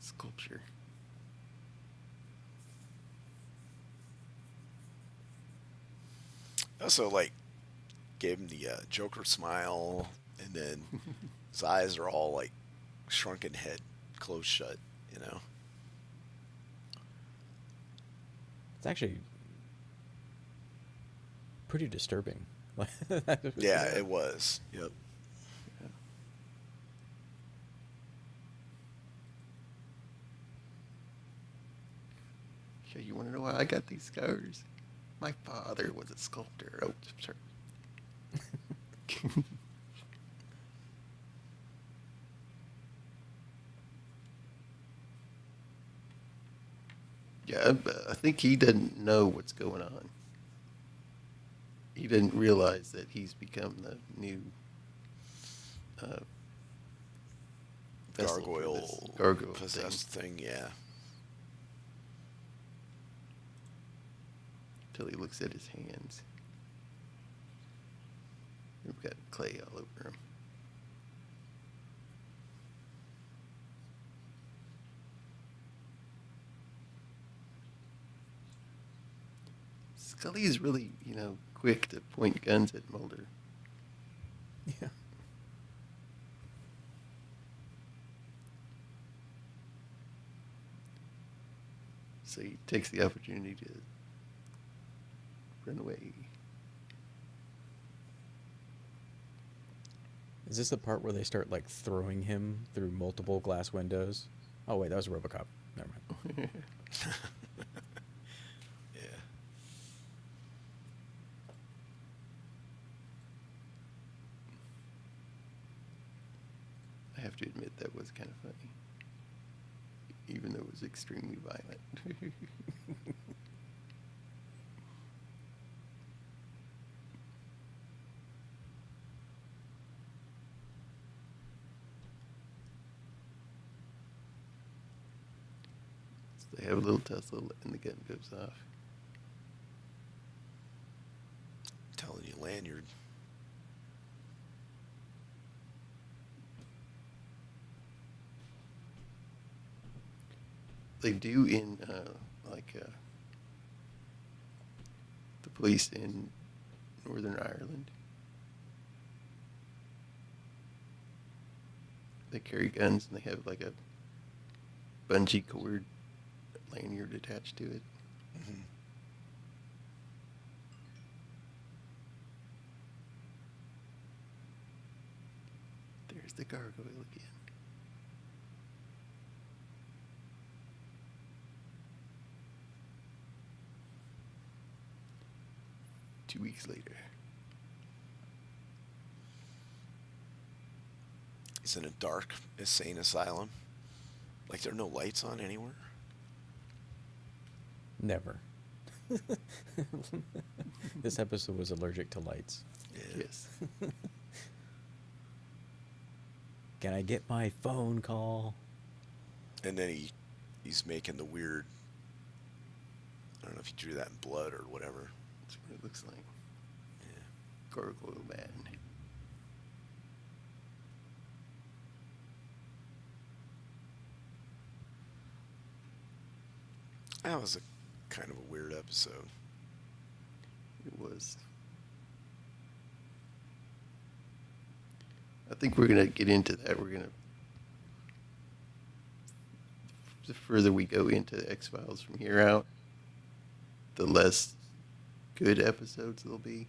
sculpture.
Also, like, gave him the Joker smile, and then his eyes are all like shrunken head, closed shut. You know.
It's actually pretty disturbing.
Yeah, it was. Yep.
Yeah, you want to know why I got these scars? My father was a sculptor. Oh, sorry. Yeah, I think he doesn't know what's going on. He didn't realize that he's become the new vessel for this gargoyle
possessed thing. Yeah.
Until he looks at his hands. We've got clay all over him. Scully is really, quick to point guns at Mulder.
Yeah.
So he takes the opportunity to run away.
Is this the part where they start like throwing him through multiple glass windows? Oh wait, that was RoboCop. Never mind.
Yeah.
I have to admit that was kind of funny. Even though it was extremely violent. So they have a little tussle and the gun goes off.
Telling you, lanyard.
They do in the police in Northern Ireland. they carry guns and they have like a bungee cord lanyard attached to it.
Mhm.
There's the gargoyle again. Two weeks later.
He's in a dark, insane asylum. Like, there are no lights on anywhere.
Never. This episode was allergic to lights.
Yeah.
Yes.
Can I get my phone call?
And then he's making the weird, I don't know if he drew that in blood or whatever.
That's what it looks like.
Yeah.
Gargoyle man.
That was a kind of a weird episode.
It was. I think we're gonna get into that. We're gonna. The further we go into X-Files from here out, the less good episodes there'll be.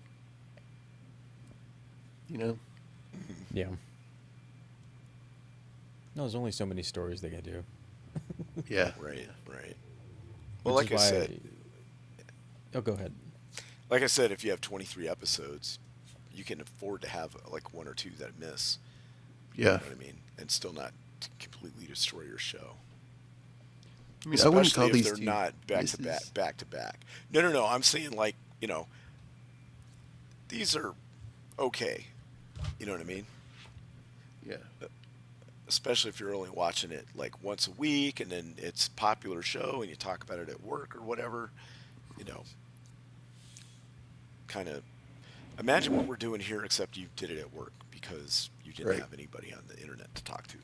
You know?
Yeah. No, there's only so many stories they can do.
Yeah.
Right, right. Well,
Which
like I
is
said,
why- Oh, go ahead.
like I said, if you have 23 episodes, you can afford to have like one or two that miss.
Yeah.
You know what I mean? And still not completely destroy your show.
I mean, I wouldn't call
Especially if
these
they're
two
not back to
misses.
back to back. No. I'm saying, like, these are okay. You know what I mean?
Yeah.
Especially if you're only watching it like once a week, and then it's a popular show, and you talk about it at work or whatever. Kind of imagine what we're doing here, except you did it at work because you didn't
Right.
have anybody on the internet to talk to.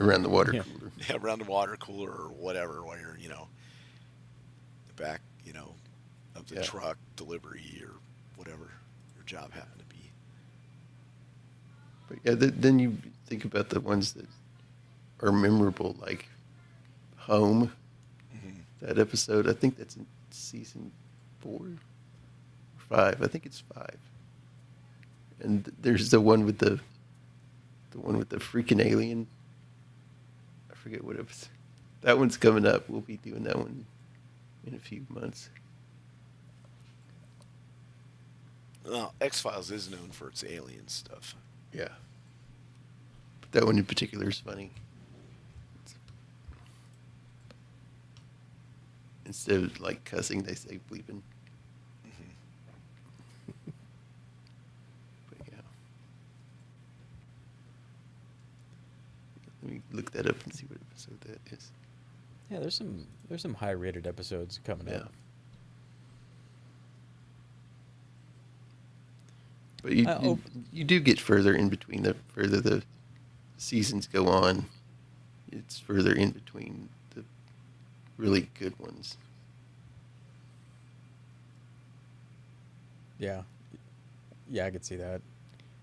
Around the water
Yeah.
cooler.
Yeah, around the water cooler or whatever, while you're, the back, of the
Yeah.
truck delivery or whatever your job happened to be.
But yeah, then you think about the ones that are memorable, like Home.
Mm-hmm.
That episode, I think that's in season 4 or 5. I think it's 5. And there's the one with the freaking alien. I forget what it was. That one's coming up. We'll be doing that one in a few months.
Well, X-Files is known for its alien stuff.
Yeah. But that one in particular is funny. Instead of like cussing, they say bleeping.
Mm-hmm.
But yeah. Let me look that up and see what episode that is.
Yeah, there's some high rated episodes coming
Yeah.
up.
But you,
I
you,
hope-
you do get further in between. The further the seasons go on, it's further in between the really good ones.
Yeah. Yeah, I could see that.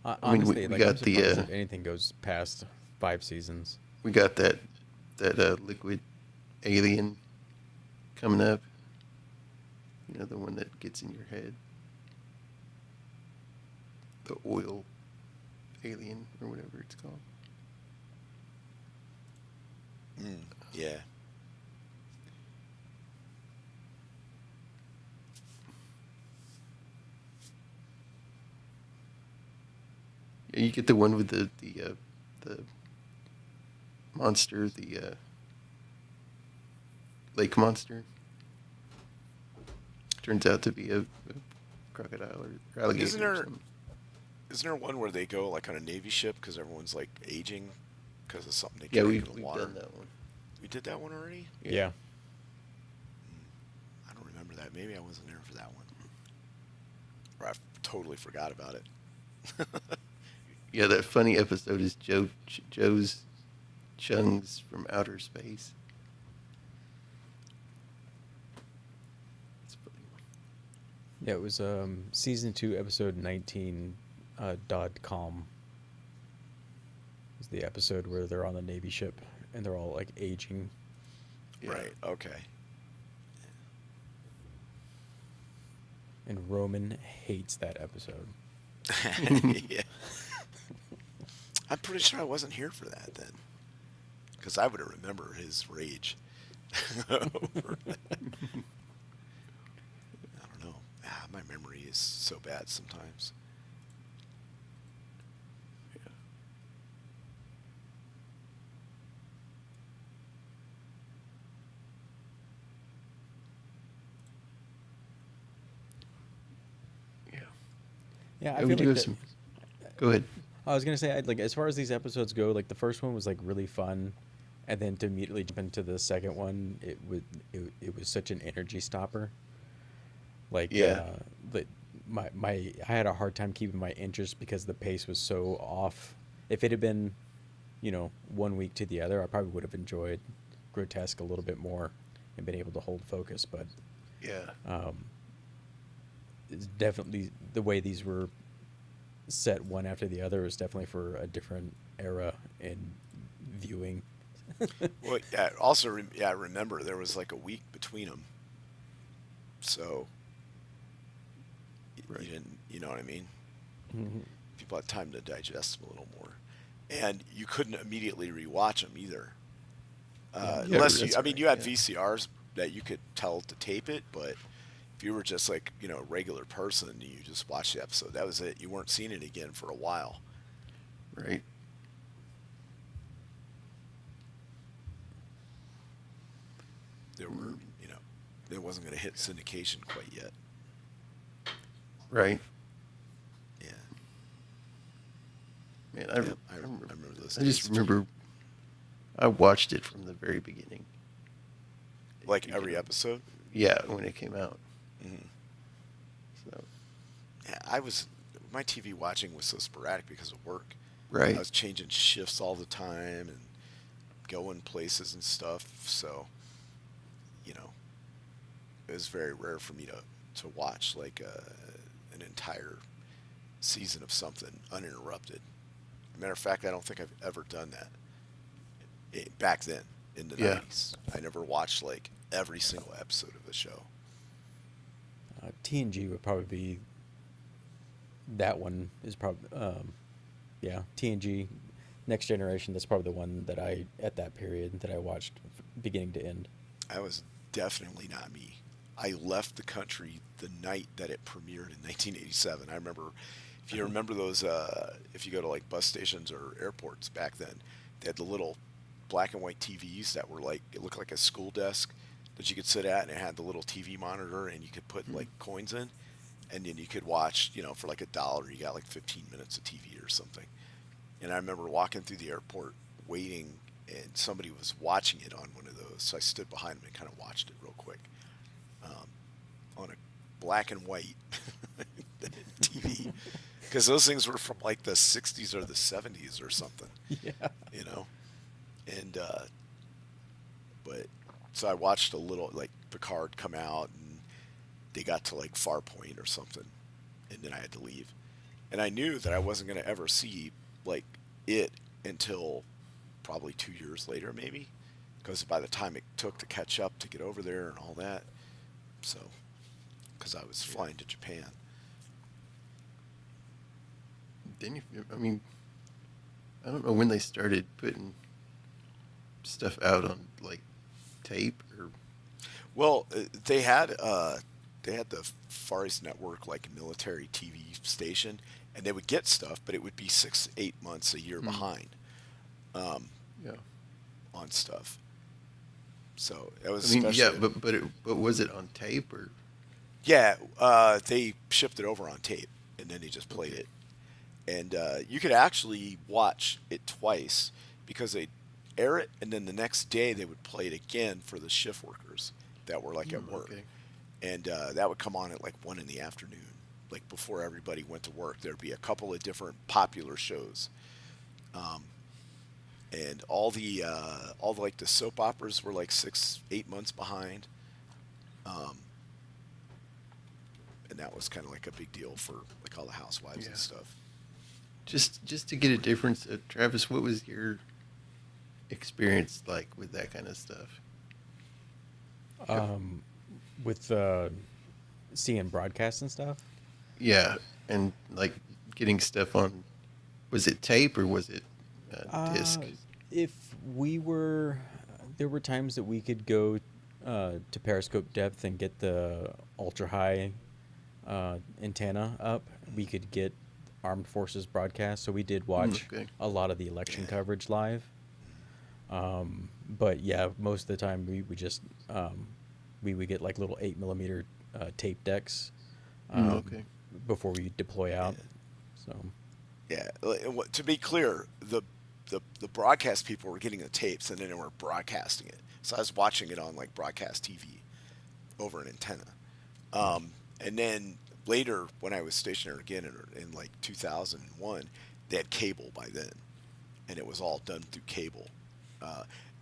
I mean,
Honestly,
we
like,
got
I'm surprised
the,
if anything goes past 5 seasons.
We got that liquid alien coming up. You know, the one that gets in your head. The oil alien, or whatever it's called.
Yeah.
Yeah, you get the one with the monster, the lake monster. Turns out to be a crocodile or alligator.
Isn't
or
there-
something.
Isn't there one where they go like on a Navy ship because everyone's like aging because of something they
Yeah,
get
we've
in the water?
done that one.
We did that one already?
Yeah.
I don't remember that. Maybe I wasn't there for that one. Or I totally forgot about it.
Yeah, that funny episode is Joe's Chungs from Outer Space. It's a funny one.
Yeah, it was season 2, episode 19, .com. It's the episode where they're on the Navy ship and they're all like aging.
Yeah.
Right. Okay.
And Roman hates that episode.
Yeah. I'm pretty sure I wasn't here for that then, because I would have remembered his rage. Over that. I don't know. My memory is so bad sometimes.
Yeah.
Yeah, I
Yeah,
feel
we
like
do have
that-
some. Go ahead.
I was gonna say, like, as far as these episodes go, like the first one was like really fun, and then to immediately jump into the second one, it was such an energy stopper. Like,
Yeah.
I had a hard time keeping my interest because the pace was so off. If it had been, 1 week to the other, I probably would have enjoyed Grotesque a little bit more and been able to hold focus. But
Yeah.
it's definitely the way these were set one after the other is definitely for a different era in viewing.
Well, yeah. Also, I remember there was like a week between them, so
Right.
you didn't. You know what I mean?
Mhm.
People had time to digest them a little more, and you couldn't immediately rewatch them either.
Yeah,
Unless
that's
I mean,
right,
you had
yeah.
VCRs that you could tell to tape it, but if you were just like a regular person, you just watched the episode. That was it. You weren't seeing it again for a while.
Right.
There were, it wasn't going to hit syndication quite yet.
Right.
Yeah.
Man,
Yeah, I remember those.
I just
days.
remember I watched it from the very beginning.
Like every episode.
Yeah, when it came out.
hmm
So
Yeah, my TV watching was so sporadic because of work.
right.
I was changing shifts all the time and going places and stuff. So, it was very rare for me to watch like an entire season of something uninterrupted. Matter of fact, I don't think I've ever done that. Back then, in the
Yeah.
90s, I never watched like every single episode of the show.
TNG would probably be. That one is probably, TNG, Next Generation. That's probably the one that at that period that I watched beginning to end.
I was definitely not me. I left the country the night that it premiered in 1987. I remember, if you remember those, if you go to like bus stations or airports back then, they had the little black and white TVs that were like, it looked like a school desk that you could sit at, and it had the little TV monitor, and you could put like coins in, and then you could watch, for like $1, you got like 15 minutes of TV or something. And I remember walking through the airport waiting, and somebody was watching it on one of those, so I stood behind them and kind of watched it real quick on a black and white TV, because those things were from like the 60s or the 70s or something.
Yeah.
And but so I watched a little, like Picard come out, and they got to like Farpoint or something, and then I had to leave, and I knew that I wasn't going to ever see like it until probably 2 years later, maybe, because by the time it took to catch up to get over there and all that, so because I was flying to Japan.
Then I mean, I don't know when they started putting stuff out on like tape or.
Well, they had the Far East Network, like military TV station, and they would get stuff, but it would be 6-8 months a year behind
Yeah.
on stuff. So it
I
was.
mean, yeah,
especially-
but was it on tape or?
yeah, they shipped it over on tape, and then they just played it, and you could actually watch it twice because they'd air it, and then the next day they would play it again for the shift workers that were like at work.
Okay.
And that would come on at like 1 PM, like before everybody went to work. There'd be a couple of different popular shows, and all the like the soap operas were like 6-8 months behind, and that was kind of like a big deal for like all the housewives
Yeah.
and stuff.
just to get a difference, Travis, what was your experience like with that kind of stuff?
With seeing broadcasts and stuff.
Yeah, and like getting stuff on, was it tape or was it disc?
If we were, there were times that we could go to periscope depth and get the ultra high antenna up. We could get armed forces broadcast, so we did watch
Okay.
a lot of the election coverage live. But yeah, most of the time we would just we would get like little 8mm tape decks
Okay.
before we deploy out. So
Yeah, to be clear, the broadcast people were getting the tapes and then they were broadcasting it. So I was watching it on like broadcast TV over an antenna. And then later, when I was stationed again in like 2001, they had cable by then, and it was all done through cable.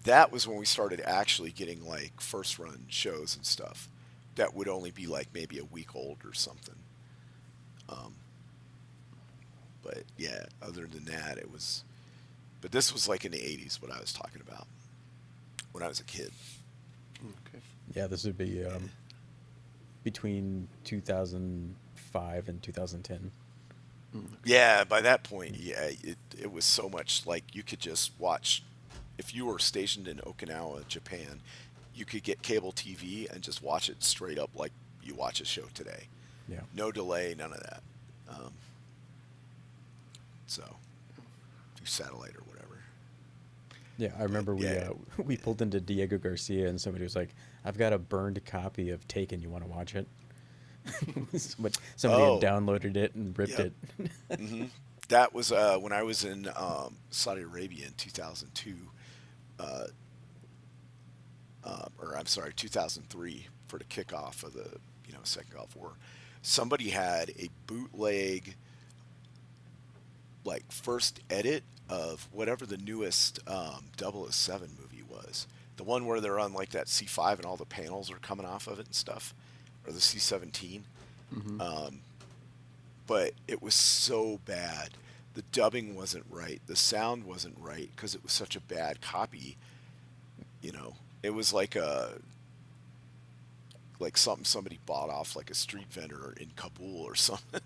That was when we started actually getting like first run shows and stuff that would only be like maybe a week old or something. But yeah, other than that, it was. But this was like in the 80s, what I was talking about when I was a kid.
Okay.
yeah, this would be between 2005 and 2010.
Yeah, by that point, yeah, it was so much like you could just watch. If you were stationed in Okinawa, Japan, you could get cable TV and just watch it straight up like you watch a show today.
Yeah.
No delay, none of that. So, through satellite or whatever.
Yeah, I remember
Yeah.
we pulled into Diego Garcia and somebody was like, "I've got a burned copy of Taken. You want to watch it?" Somebody
Oh.
had downloaded it and ripped
Yep.
it.
That was when I was in Saudi Arabia in 2002, or I'm sorry, 2003 for the kickoff of the Second Gulf War. Somebody had a bootleg, like first edit of whatever the newest 007 movie was. The one where they're on like that C5 and all the panels are coming off of it and stuff, or the C-17. But it was so bad. The dubbing wasn't right. The sound wasn't right because it was such a bad copy. It was like something somebody bought off like a street vendor in Kabul or something.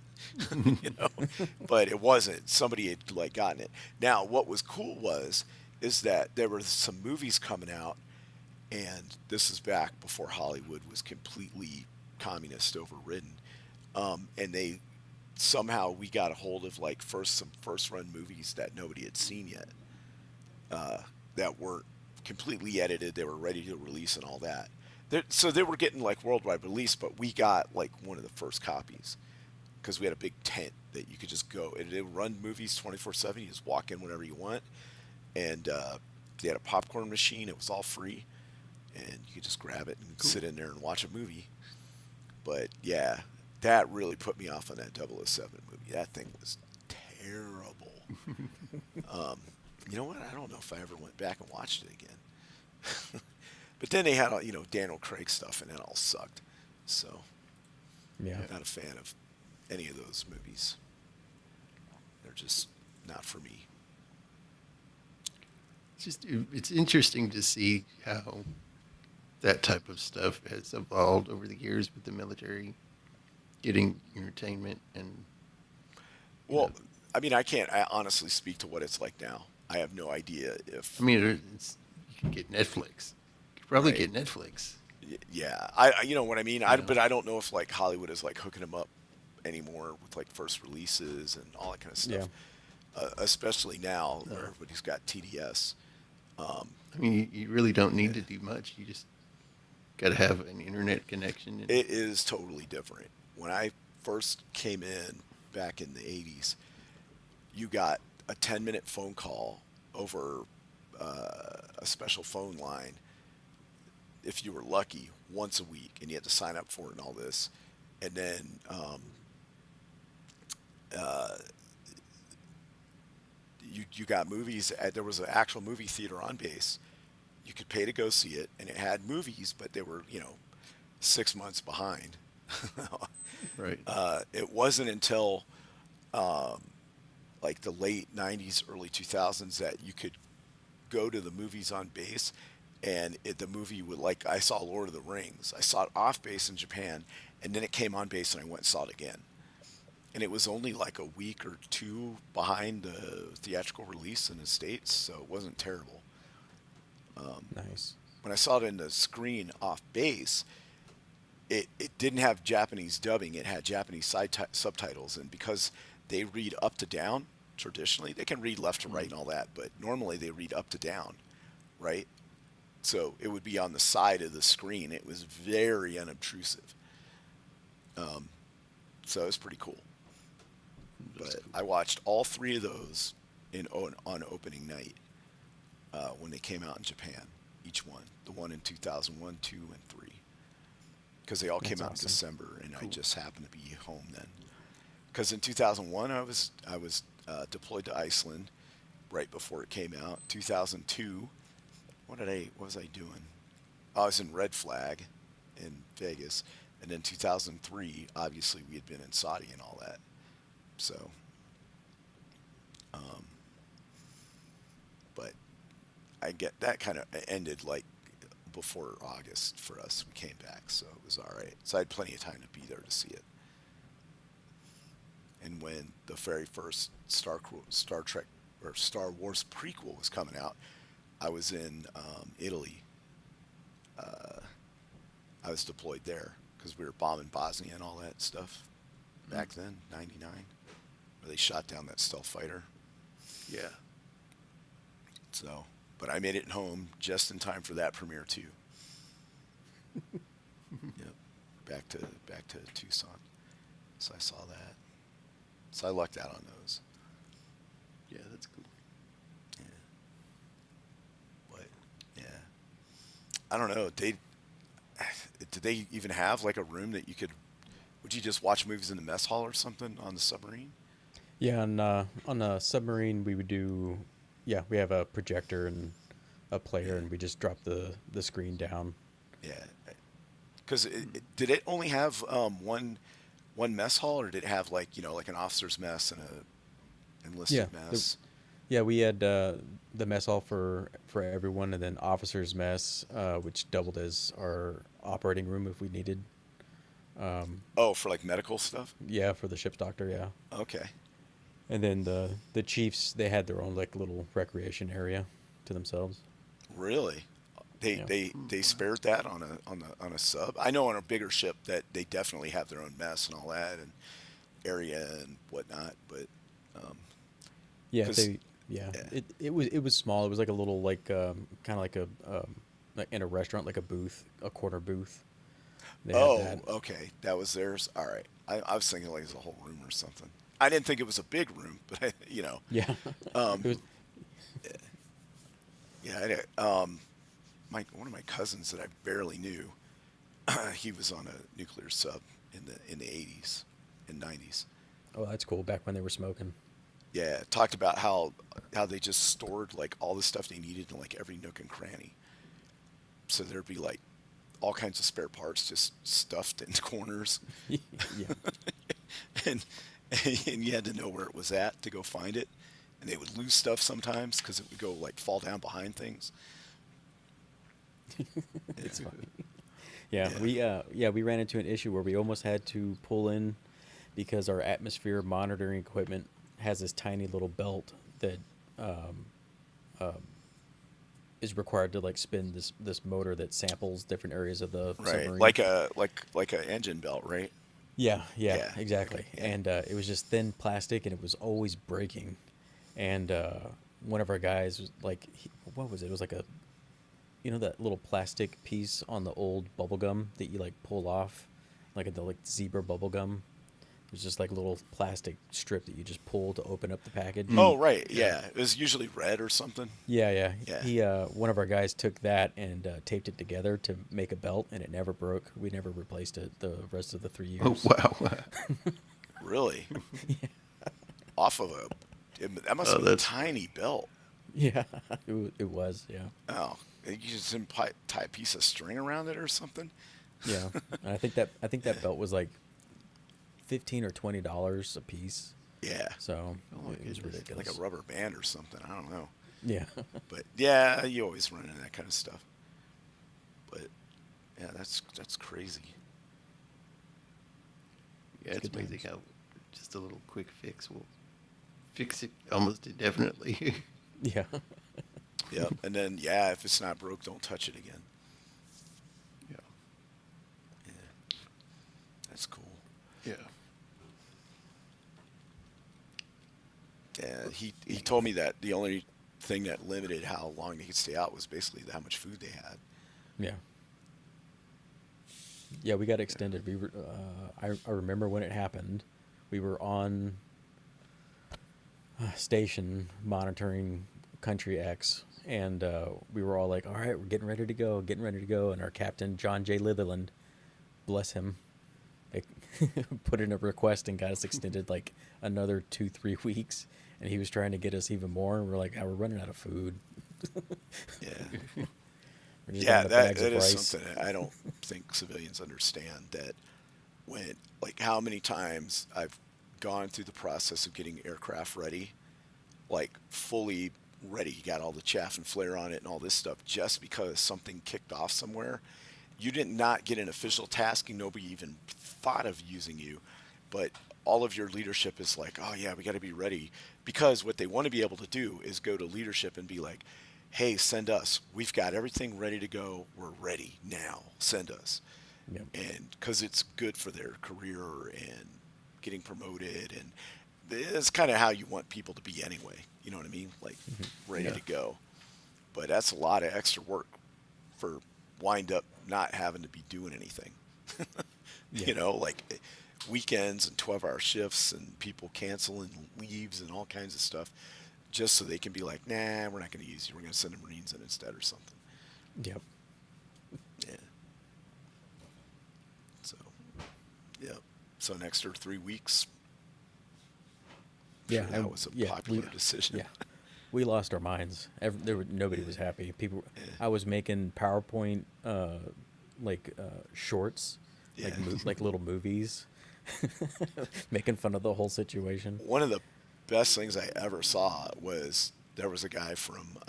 But it wasn't. Somebody had like gotten it. Now, what was cool is that there were some movies coming out, and this is back before Hollywood was completely communist overridden. And we got a hold of like some first run movies that nobody had seen yet, that weren't completely edited. They were ready to release and all that. So they were getting like worldwide release, but we got like one of the first copies because we had a big tent that you could just go. It run movies 24/7. You just walk in whenever you want, and they had a popcorn machine. It was all free, and you could just grab it and sit in there and watch a movie. But yeah, that really put me off on that 007 movie. That thing was terrible. You know what? I don't know if I ever went back and watched it again. But then they had Daniel Craig stuff, and that all sucked. So,
Yeah.
not a fan of any of those movies. They're just not for me.
It's interesting to see how that type of stuff has evolved over the years with the military getting entertainment and.
Well, I mean, I can't honestly speak to what it's like now. I have no idea if.
I mean, you can get Netflix. You could probably
Right.
get Netflix.
Yeah, I you know what I mean. But I don't know if like Hollywood is like hooking them up anymore with like first releases and all that kind of stuff. Especially now where everybody's got TDS.
I mean, you really don't need to do much. You just got to have an internet connection. And,
It is totally different. When I first came in back in the 80s, you got a 10-minute phone call over a special phone line, if you were lucky, once a week, and you had to sign up for it and all this. And then you got movies. There was an actual movie theater on base. You could pay to go see it, and it had movies, but they were 6 months behind.
right.
It wasn't until like the late 90s, early 2000s, that you could go to the movies on base, and the movie would, like, I saw Lord of the Rings. I saw it off base in Japan, and then it came on base, and I went and saw it again. And it was only like a week or two behind the theatrical release in the States, so it wasn't terrible.
Nice.
When I saw it in the screen off base, it didn't have Japanese dubbing. It had Japanese subtitles, and because they read up to down, traditionally, they can read left to right and all that, but normally they read up to down, right? So it would be on the side of the screen. It was very unobtrusive. So it was pretty cool. But I watched all three of those on opening night when they came out in Japan, each one. The one in 2001, 2, and 3. Because they all came out in December, and I just happened to be home then. Because in 2001, I was deployed to Iceland right before it came out. 2002, what was I doing? I was in Red Flag in Vegas. And then 2003, obviously, we had been in Saudi and all that. So, but I get that kind of ended like before August for us. We came back, so it was all right. So I had plenty of time to be there to see it. And when the very first Star Trek or Star Wars prequel was coming out, I was in Italy. I was deployed there because we were bombing Bosnia and all that stuff back then, 99, where they shot down that stealth fighter.
Yeah.
So, but I made it home just in time for that premiere too. Yep. Back to Tucson. So I saw that. So I lucked out on those.
Yeah, that's cool.
Yeah. But yeah, I don't know. Did they even have like a room that you could? Would you just watch movies in the mess hall or something on the submarine?
Yeah, on a submarine we would do. Yeah, we have a projector and a player, and we just drop the screen down.
Yeah. Because did it only have one mess hall, or did it have like like an officer's mess and a enlisted mess?
Yeah, we had the mess hall for everyone, and then officers' mess, which doubled as our operating room if we needed.
For like medical stuff?
Yeah, for the ship's doctor, yeah.
Okay.
And then the chiefs, they had their own like little recreation area to themselves.
Really? They spared that on a sub? I know on a bigger ship that they definitely have their own mess and all that and area and whatnot, but
it was small. It was like a little like kind of like a like in a restaurant, like a booth, a corner booth. They had that.
Okay, that was theirs. All right, I was thinking like it was a whole room or something. I didn't think it was a big room, but
Yeah.
Yeah. One of my cousins that I barely knew, he was on a nuclear sub in the 80s and 90s.
Oh, that's cool. Back when they were smoking.
Yeah, talked about how they just stored like all the stuff they needed in like every nook and cranny. So there'd be like all kinds of spare parts just stuffed in corners.
Yeah.
and you had to know where it was at to go find it. And they would lose stuff sometimes because it would go like fall down behind things.
It's funny. We ran into an issue where we almost had to pull in because our atmosphere monitoring equipment has this tiny little belt that is required to like spin this motor that samples different areas of the submarine.
Like a engine belt, right?
Yeah, exactly. Yeah. And it was just thin plastic, and it was always breaking. And one of our guys was like, what was it? It was like that little plastic piece on the old bubble gum that you like pull off, like the like zebra bubble gum. It was just like a little plastic strip that you just pull to open up the package.
Oh, right. Yeah. It was usually red or something.
Yeah. He one of our guys took that and taped it together to make a belt, and it never broke. We never replaced it the rest of the 3 years.
Oh, wow.
Really? Yeah. Off of that must have been a tiny belt.
Yeah, it was, yeah.
Oh, you just didn't tie a piece of string around it or something?
Yeah, and I think that belt was like $15 or $20 a piece.
Yeah.
So
Oh my
it was
goodness.
ridiculous.
Like a rubber band or something. I don't know.
Yeah.
But yeah, you always run into that kind of stuff. But yeah, that's crazy.
Yeah, it's
Good
amazing
times.
how just a little quick fix will fix it almost indefinitely.
Yeah.
Yep. And then yeah, if it's not broke, don't touch it again.
Yeah.
Yeah. That's cool.
Yeah.
Yeah, he told me that the only thing that limited how long they could stay out was basically how much food they had.
Yeah. Yeah, we got extended. We were. I remember when it happened. We were on station monitoring Country X, and we were all like, "All right, we're getting ready to go, getting ready to go." And our captain, John J. Litherland, bless him, like, put in a request and got us extended like another 2-3 weeks. And he was trying to get us even more. And we're like, "Oh, we're running out of food."
Yeah.
We're just
Yeah,
down to
that
bags of
is
rice.
something that I don't think civilians understand, that when, like, how many times I've gone through the process of getting aircraft ready, like fully ready, you got all the chaff and flare on it and all this stuff, just because something kicked off somewhere. You did not get an official tasking, nobody even thought of using you, but all of your leadership is like, oh yeah, we got to be ready, because what they want to be able to do is go to leadership and be like, hey, send us. We've got everything ready to go. We're ready now. Send us.
Yep.
And because it's good for their career and getting promoted. And it's kind of how you want people to be anyway. You know what I mean? Like, ready
Yeah.
to go. But that's a lot of extra work for wind up not having to be doing anything.
Yeah.
You know, like weekends and 12-hour shifts and people canceling leaves and all kinds of stuff, just so they can be like, nah, we're not going to use you. We're going to send the Marines in instead or something.
Yep.
Yeah. So, yeah. So an extra 3 weeks.
Yeah,
Sure, that was a
yeah,
popular decision.
Yeah, we lost our minds. Nobody was happy. People, I was making PowerPoint, shorts,
Yeah.
like little movies, making fun of the whole situation.
One of the best things I ever saw was there was a guy from,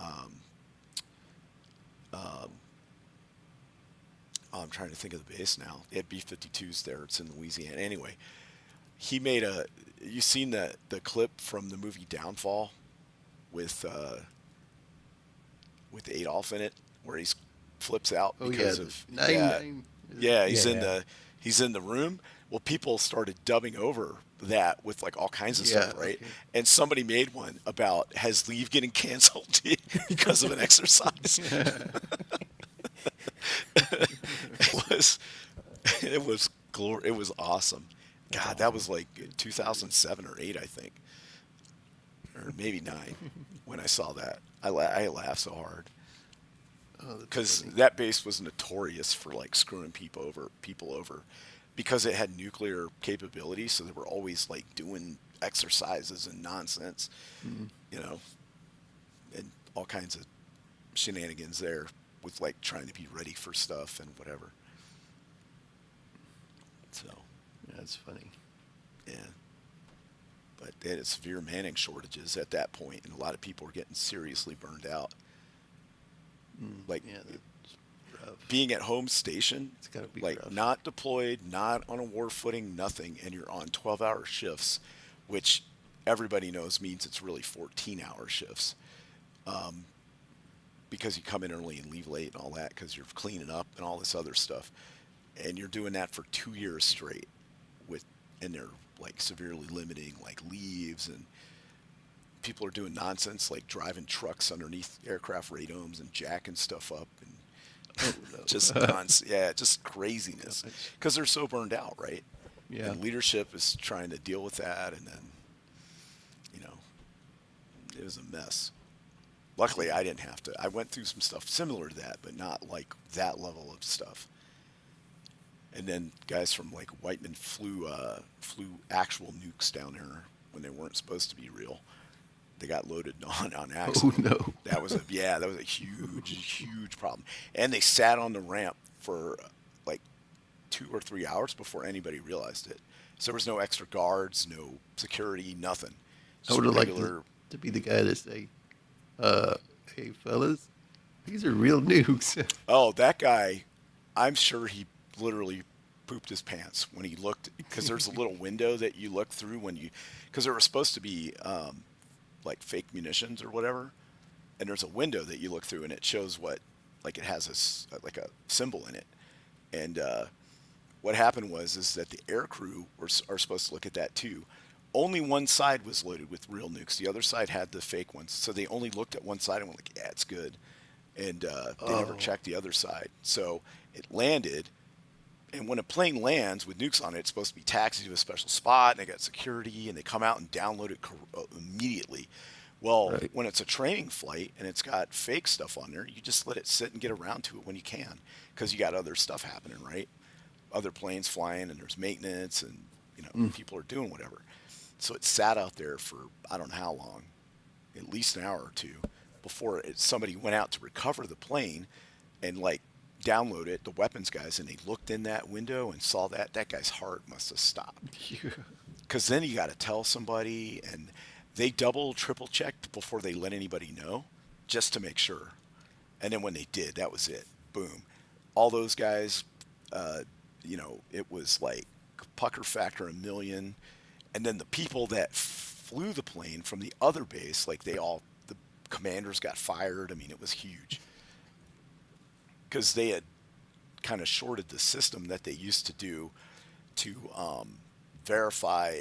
I'm trying to think of the base now. They had B-52s there. It's in Louisiana. Anyway, he made you seen the clip from the movie Downfall with Adolf in it, where he flips out
Oh
because
yeah.
of
Nine,
yeah,
nine.
yeah, he's
Yeah,
in
yeah.
the room. Well, people started dubbing over that with like all kinds of
Yeah,
stuff, right?
okay.
And somebody made one about, has leave getting canceled because of an exercise. it was it was awesome. God, that was like 2007 or 8, I think, or maybe 9 when I saw that. I laughed so hard.
Oh, that's
Because
funny.
that base was notorious for like screwing people over, because it had nuclear capability. So they were always like doing exercises and nonsense, you know, and all kinds of shenanigans there with like trying to be ready for stuff and whatever. So,
Yeah, that's funny.
yeah. But they had severe manning shortages at that point, and a lot of people were getting seriously burned out. Like,
Yeah, that's rough.
being at home station,
It's gotta be
like
rough.
not deployed, not on a war footing, nothing, and you're on 12-hour shifts, which everybody knows means it's really 14-hour shifts, because you come in early and leave late and all that because you're cleaning up and all this other stuff, and you're doing that for 2 years straight, and they're like severely limiting like leaves, and people are doing nonsense like driving trucks underneath aircraft radomes and jacking stuff up, and just just craziness, because they're so burned out, right?
Yeah.
And leadership is trying to deal with that, and then, you know, it was a mess. Luckily, I didn't have to. I went through some stuff similar to that, but not like that level of stuff. And then guys from like Whiteman flew actual nukes down there when they weren't supposed to be real. They got loaded on accident.
Oh no.
That was a huge problem. And they sat on the ramp for like 2 or 3 hours before anybody realized it. So there was no extra guards, no security, nothing.
I
Just
would have liked
regular.
to be the guy to say, hey, fellas, these are real nukes.
Oh, that guy, I'm sure he literally pooped his pants when he looked, because there's a little window that you look through when you, because there were supposed to be like fake munitions or whatever, and there's a window that you look through and it shows what, like it has like a symbol in it, and what happened is that the air crew are supposed to look at that too. Only one side was loaded with real nukes. The other side had the fake ones, so they only looked at one side and went like, "Yeah, it's good," and they never checked the other side. So it landed, and when a plane lands with nukes on it, it's supposed to be taxied to a special spot, and they got security, and they come out and download it immediately. Well,
Right.
when it's a training flight and it's got fake stuff on there, you just let it sit and get around to it when you can, because you got other stuff happening, right? Other planes flying, and there's maintenance, and people are doing whatever. So it sat out there for I don't know how long, at least an hour or two, before somebody went out to recover the plane and like download it, the weapons guys, and they looked in that window and saw that guy's heart must have stopped. Because then you got to tell somebody, and they double, triple checked before they let anybody know, just to make sure. And then when they did, that was it. Boom. All those guys, it was like pucker factor 1,000,000. And then the people that flew the plane from the other base, like the commanders got fired. I mean, it was huge. Because they had kind of shorted the system that they used to do to verify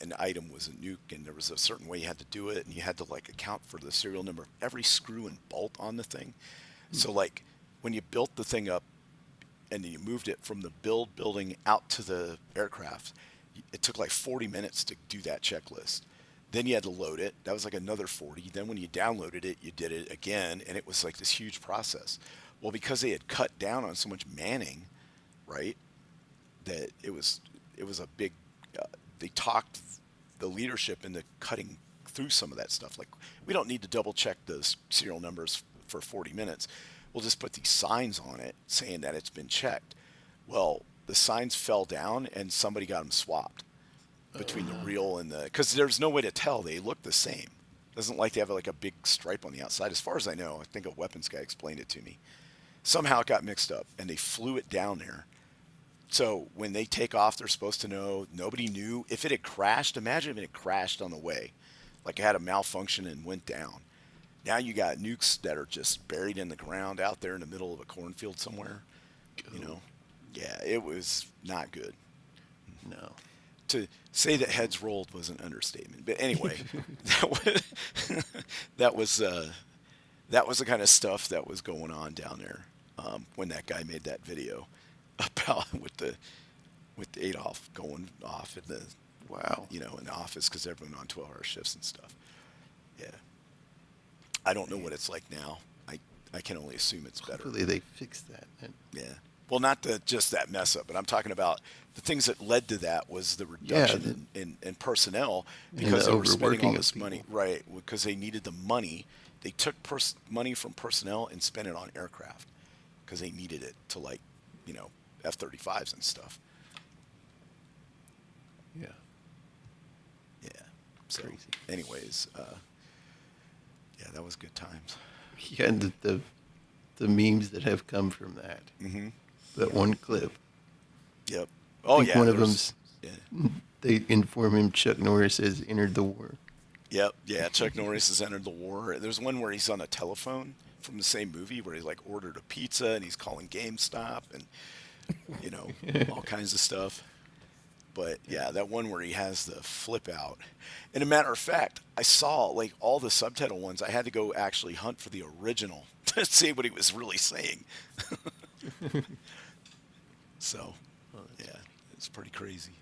an item was a nuke, and there was a certain way you had to do it, and you had to like account for the serial number of every screw and bolt on the thing. So like when you built the thing up and then you moved it from the building out to the aircraft, it took like 40 minutes to do that checklist. Then you had to load it. That was like another 40. Then when you downloaded it, you did it again, and it was like this huge process. Well, because they had cut down on so much manning, right, that it was a big, they talked the leadership into cutting through some of that stuff. Like, we don't need to double check those serial numbers for 40 minutes. We'll just put these signs on it saying that it's been checked. Well, the signs fell down and somebody got them swapped between the real and the, because there's no way to tell. They look the same. Doesn't like they have like a big stripe on the outside. As far as I know, I think a weapons guy explained it to me. Somehow it got mixed up and they flew it down there. So when they take off, they're supposed to know. Nobody knew. If it had crashed, imagine if it had crashed on the way, like it had a malfunction and went down. Now you got nukes that are just buried in the ground out there in the middle of a cornfield somewhere. Yeah, it was not good.
No.
To say that heads rolled was an understatement. But anyway, that was the kind of stuff that was going on down there when that guy made that video about with Adolf going off in the in the office because everyone on 12-hour shifts and stuff. Yeah, I don't know what it's like now. I can only assume it's better.
Hopefully they fixed that.
Yeah. Well, not just that mess up, but I'm talking about the things that led to that was the reduction in personnel because they were spending all this money. Right, because they needed the money. They took money from personnel and spent it on aircraft because they needed it to F-35s and stuff.
Yeah.
Yeah. So,
Crazy.
anyways, that was good times.
Yeah, and the memes that have come from that.
Mm-hmm.
That one clip.
Yep.
I
Oh,
think
yeah.
one of them's,
Yeah.
they inform him Chuck Norris has entered the war.
Yep. Yeah. Chuck Norris has entered the war. There's one where he's on a telephone from the same movie where he like ordered a pizza and he's calling GameStop and all kinds of stuff. But yeah, that one where he has the flip out. And a matter of fact, I saw like all the subtitle ones. I had to go actually hunt for the original to see what he was really saying. So, yeah, it's pretty crazy.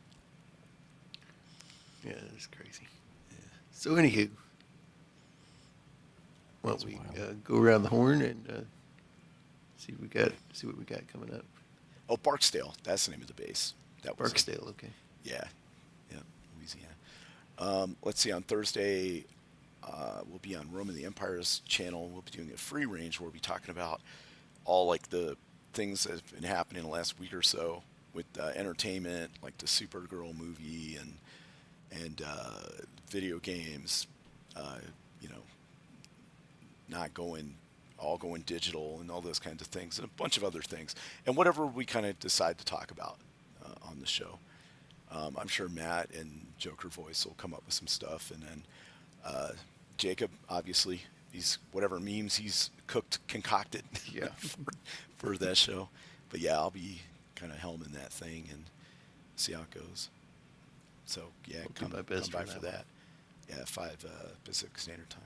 Yeah, it's crazy. Yeah. So anywho, well, we go around the horn and see what we got coming up.
Oh, Barksdale. That's the name of the base. That was
Barksdale, okay.
Yeah, Louisiana. Let's see. On Thursday, we'll be on Rome and the Empire's channel. We'll be doing a free range where we'll be talking about all like the things that have been happening in the last week or so with entertainment, like the Supergirl movie and video games, you know, not going digital and all those kinds of things, and a bunch of other things, and whatever we kind of decide to talk about on the show. I'm sure Matt and Joker Voice will come up with some stuff, and then Jacob, obviously, he's whatever memes he's concocted
Yeah.
for that show. But yeah, I'll be kind of helming that thing and see how it goes. So yeah,
I'll do
come
my best
by
for
for
that
that. Yeah, 5 Pacific Standard Time.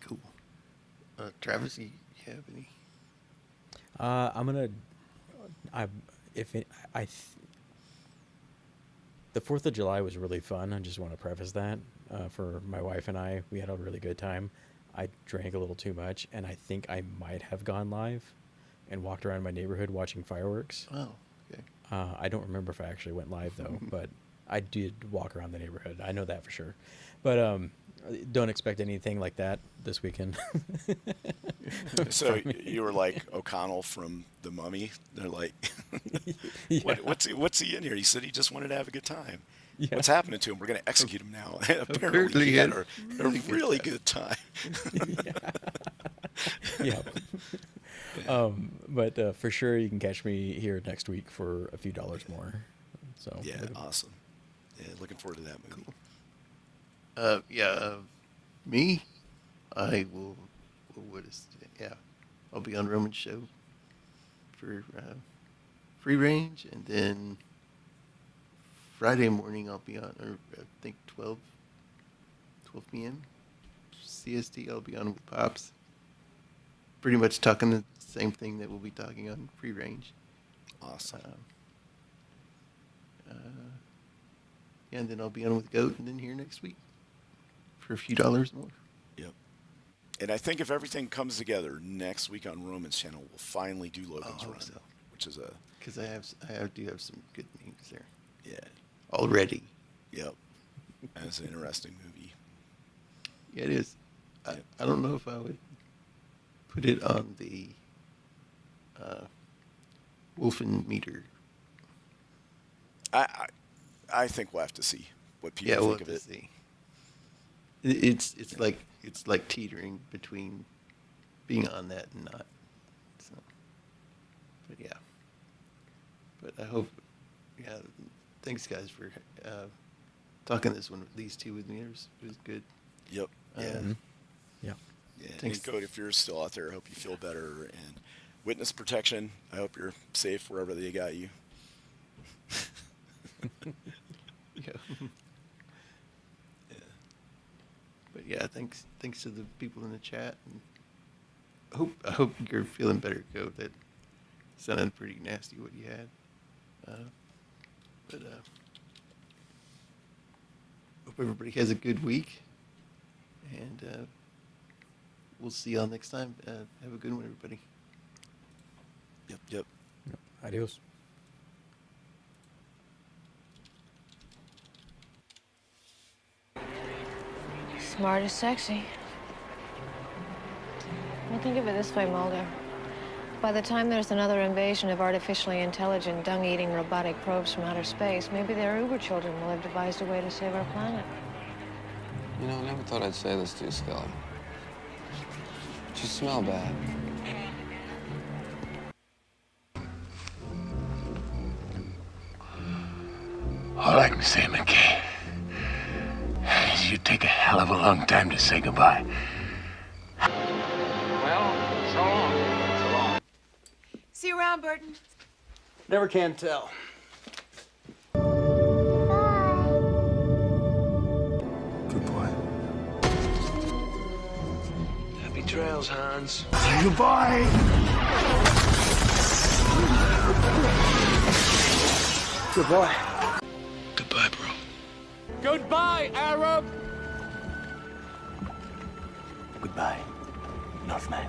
Cool. Travis, you have any?
The 4th of July was really fun. I just want to preface that for my wife and I. We had a really good time. I drank a little too much, and I think I might have gone live and walked around my neighborhood watching fireworks.
Oh, okay.
I don't remember if I actually went live though, but I did walk around the neighborhood. I know that for sure. But don't expect anything like that this weekend.
So you were like O'Connell from The Mummy. They're like, what's he in here? He said he just wanted to have a good time.
Yeah.
What's happening to him? We're going to execute him now.
Apparently
he had
had
a really good time.
Yeah. But for sure, you can catch me here next week for a few dollars more. So
Yeah, awesome. Yeah, looking forward to that movie.
Cool. Me, I will. What is? Yeah, I'll be on Roman's show for free range, and then Friday morning I'll be on, or I think 12 p.m. CST. I'll be on with Pops. Pretty much talking the same thing that we'll be talking on free range.
Awesome.
Yeah, and then I'll be on with Goat, and then here next week for a few dollars more.
Yep. And I think if everything comes together next week on Roman's channel, we'll finally do Logan's
Oh,
Run,
so.
which is a
Because I do have some good memes there
yeah.
already.
Yep. That's an interesting movie.
Yeah, it is.
Yeah.
I don't know if I would put it on the Wolfen meter.
I think we'll have to see what people
Yeah, we'll
think
have
of
to
it.
see. It's like teetering between being on that and not. So, but yeah. But I hope. Yeah. Thanks, guys, for talking these two with me. It was good.
Yep. Yeah.
Yeah.
Yeah.
Thanks.
And Cody, if you're still out there, I hope you feel better. And witness protection, I hope you're safe wherever they got you.
Yeah. Yeah. But yeah, thanks to the people in the chat. And I hope you're feeling better, Co. That sounded pretty nasty what you had. But hope everybody has a good week. And we'll see y'all next time. Have a good one, everybody.
Yep.
Adios.
Smart is sexy. Well, think of it this way, Mulder. By the time there's another invasion of artificially intelligent, dung-eating robotic probes from outer space, maybe their Uber children will have devised a way to save our planet.
You know, I never thought I'd say this to you, Scully. But you smell bad.
All I can say, McKay, is you take a hell of a long time to say goodbye.
Well, so long. So long.
See you around, Burton.
Never can tell.
Good boy.
Happy trails, Hans.
Goodbye.
Good boy.
Goodbye, bro.
Goodbye, Arab!
Goodbye, Northman.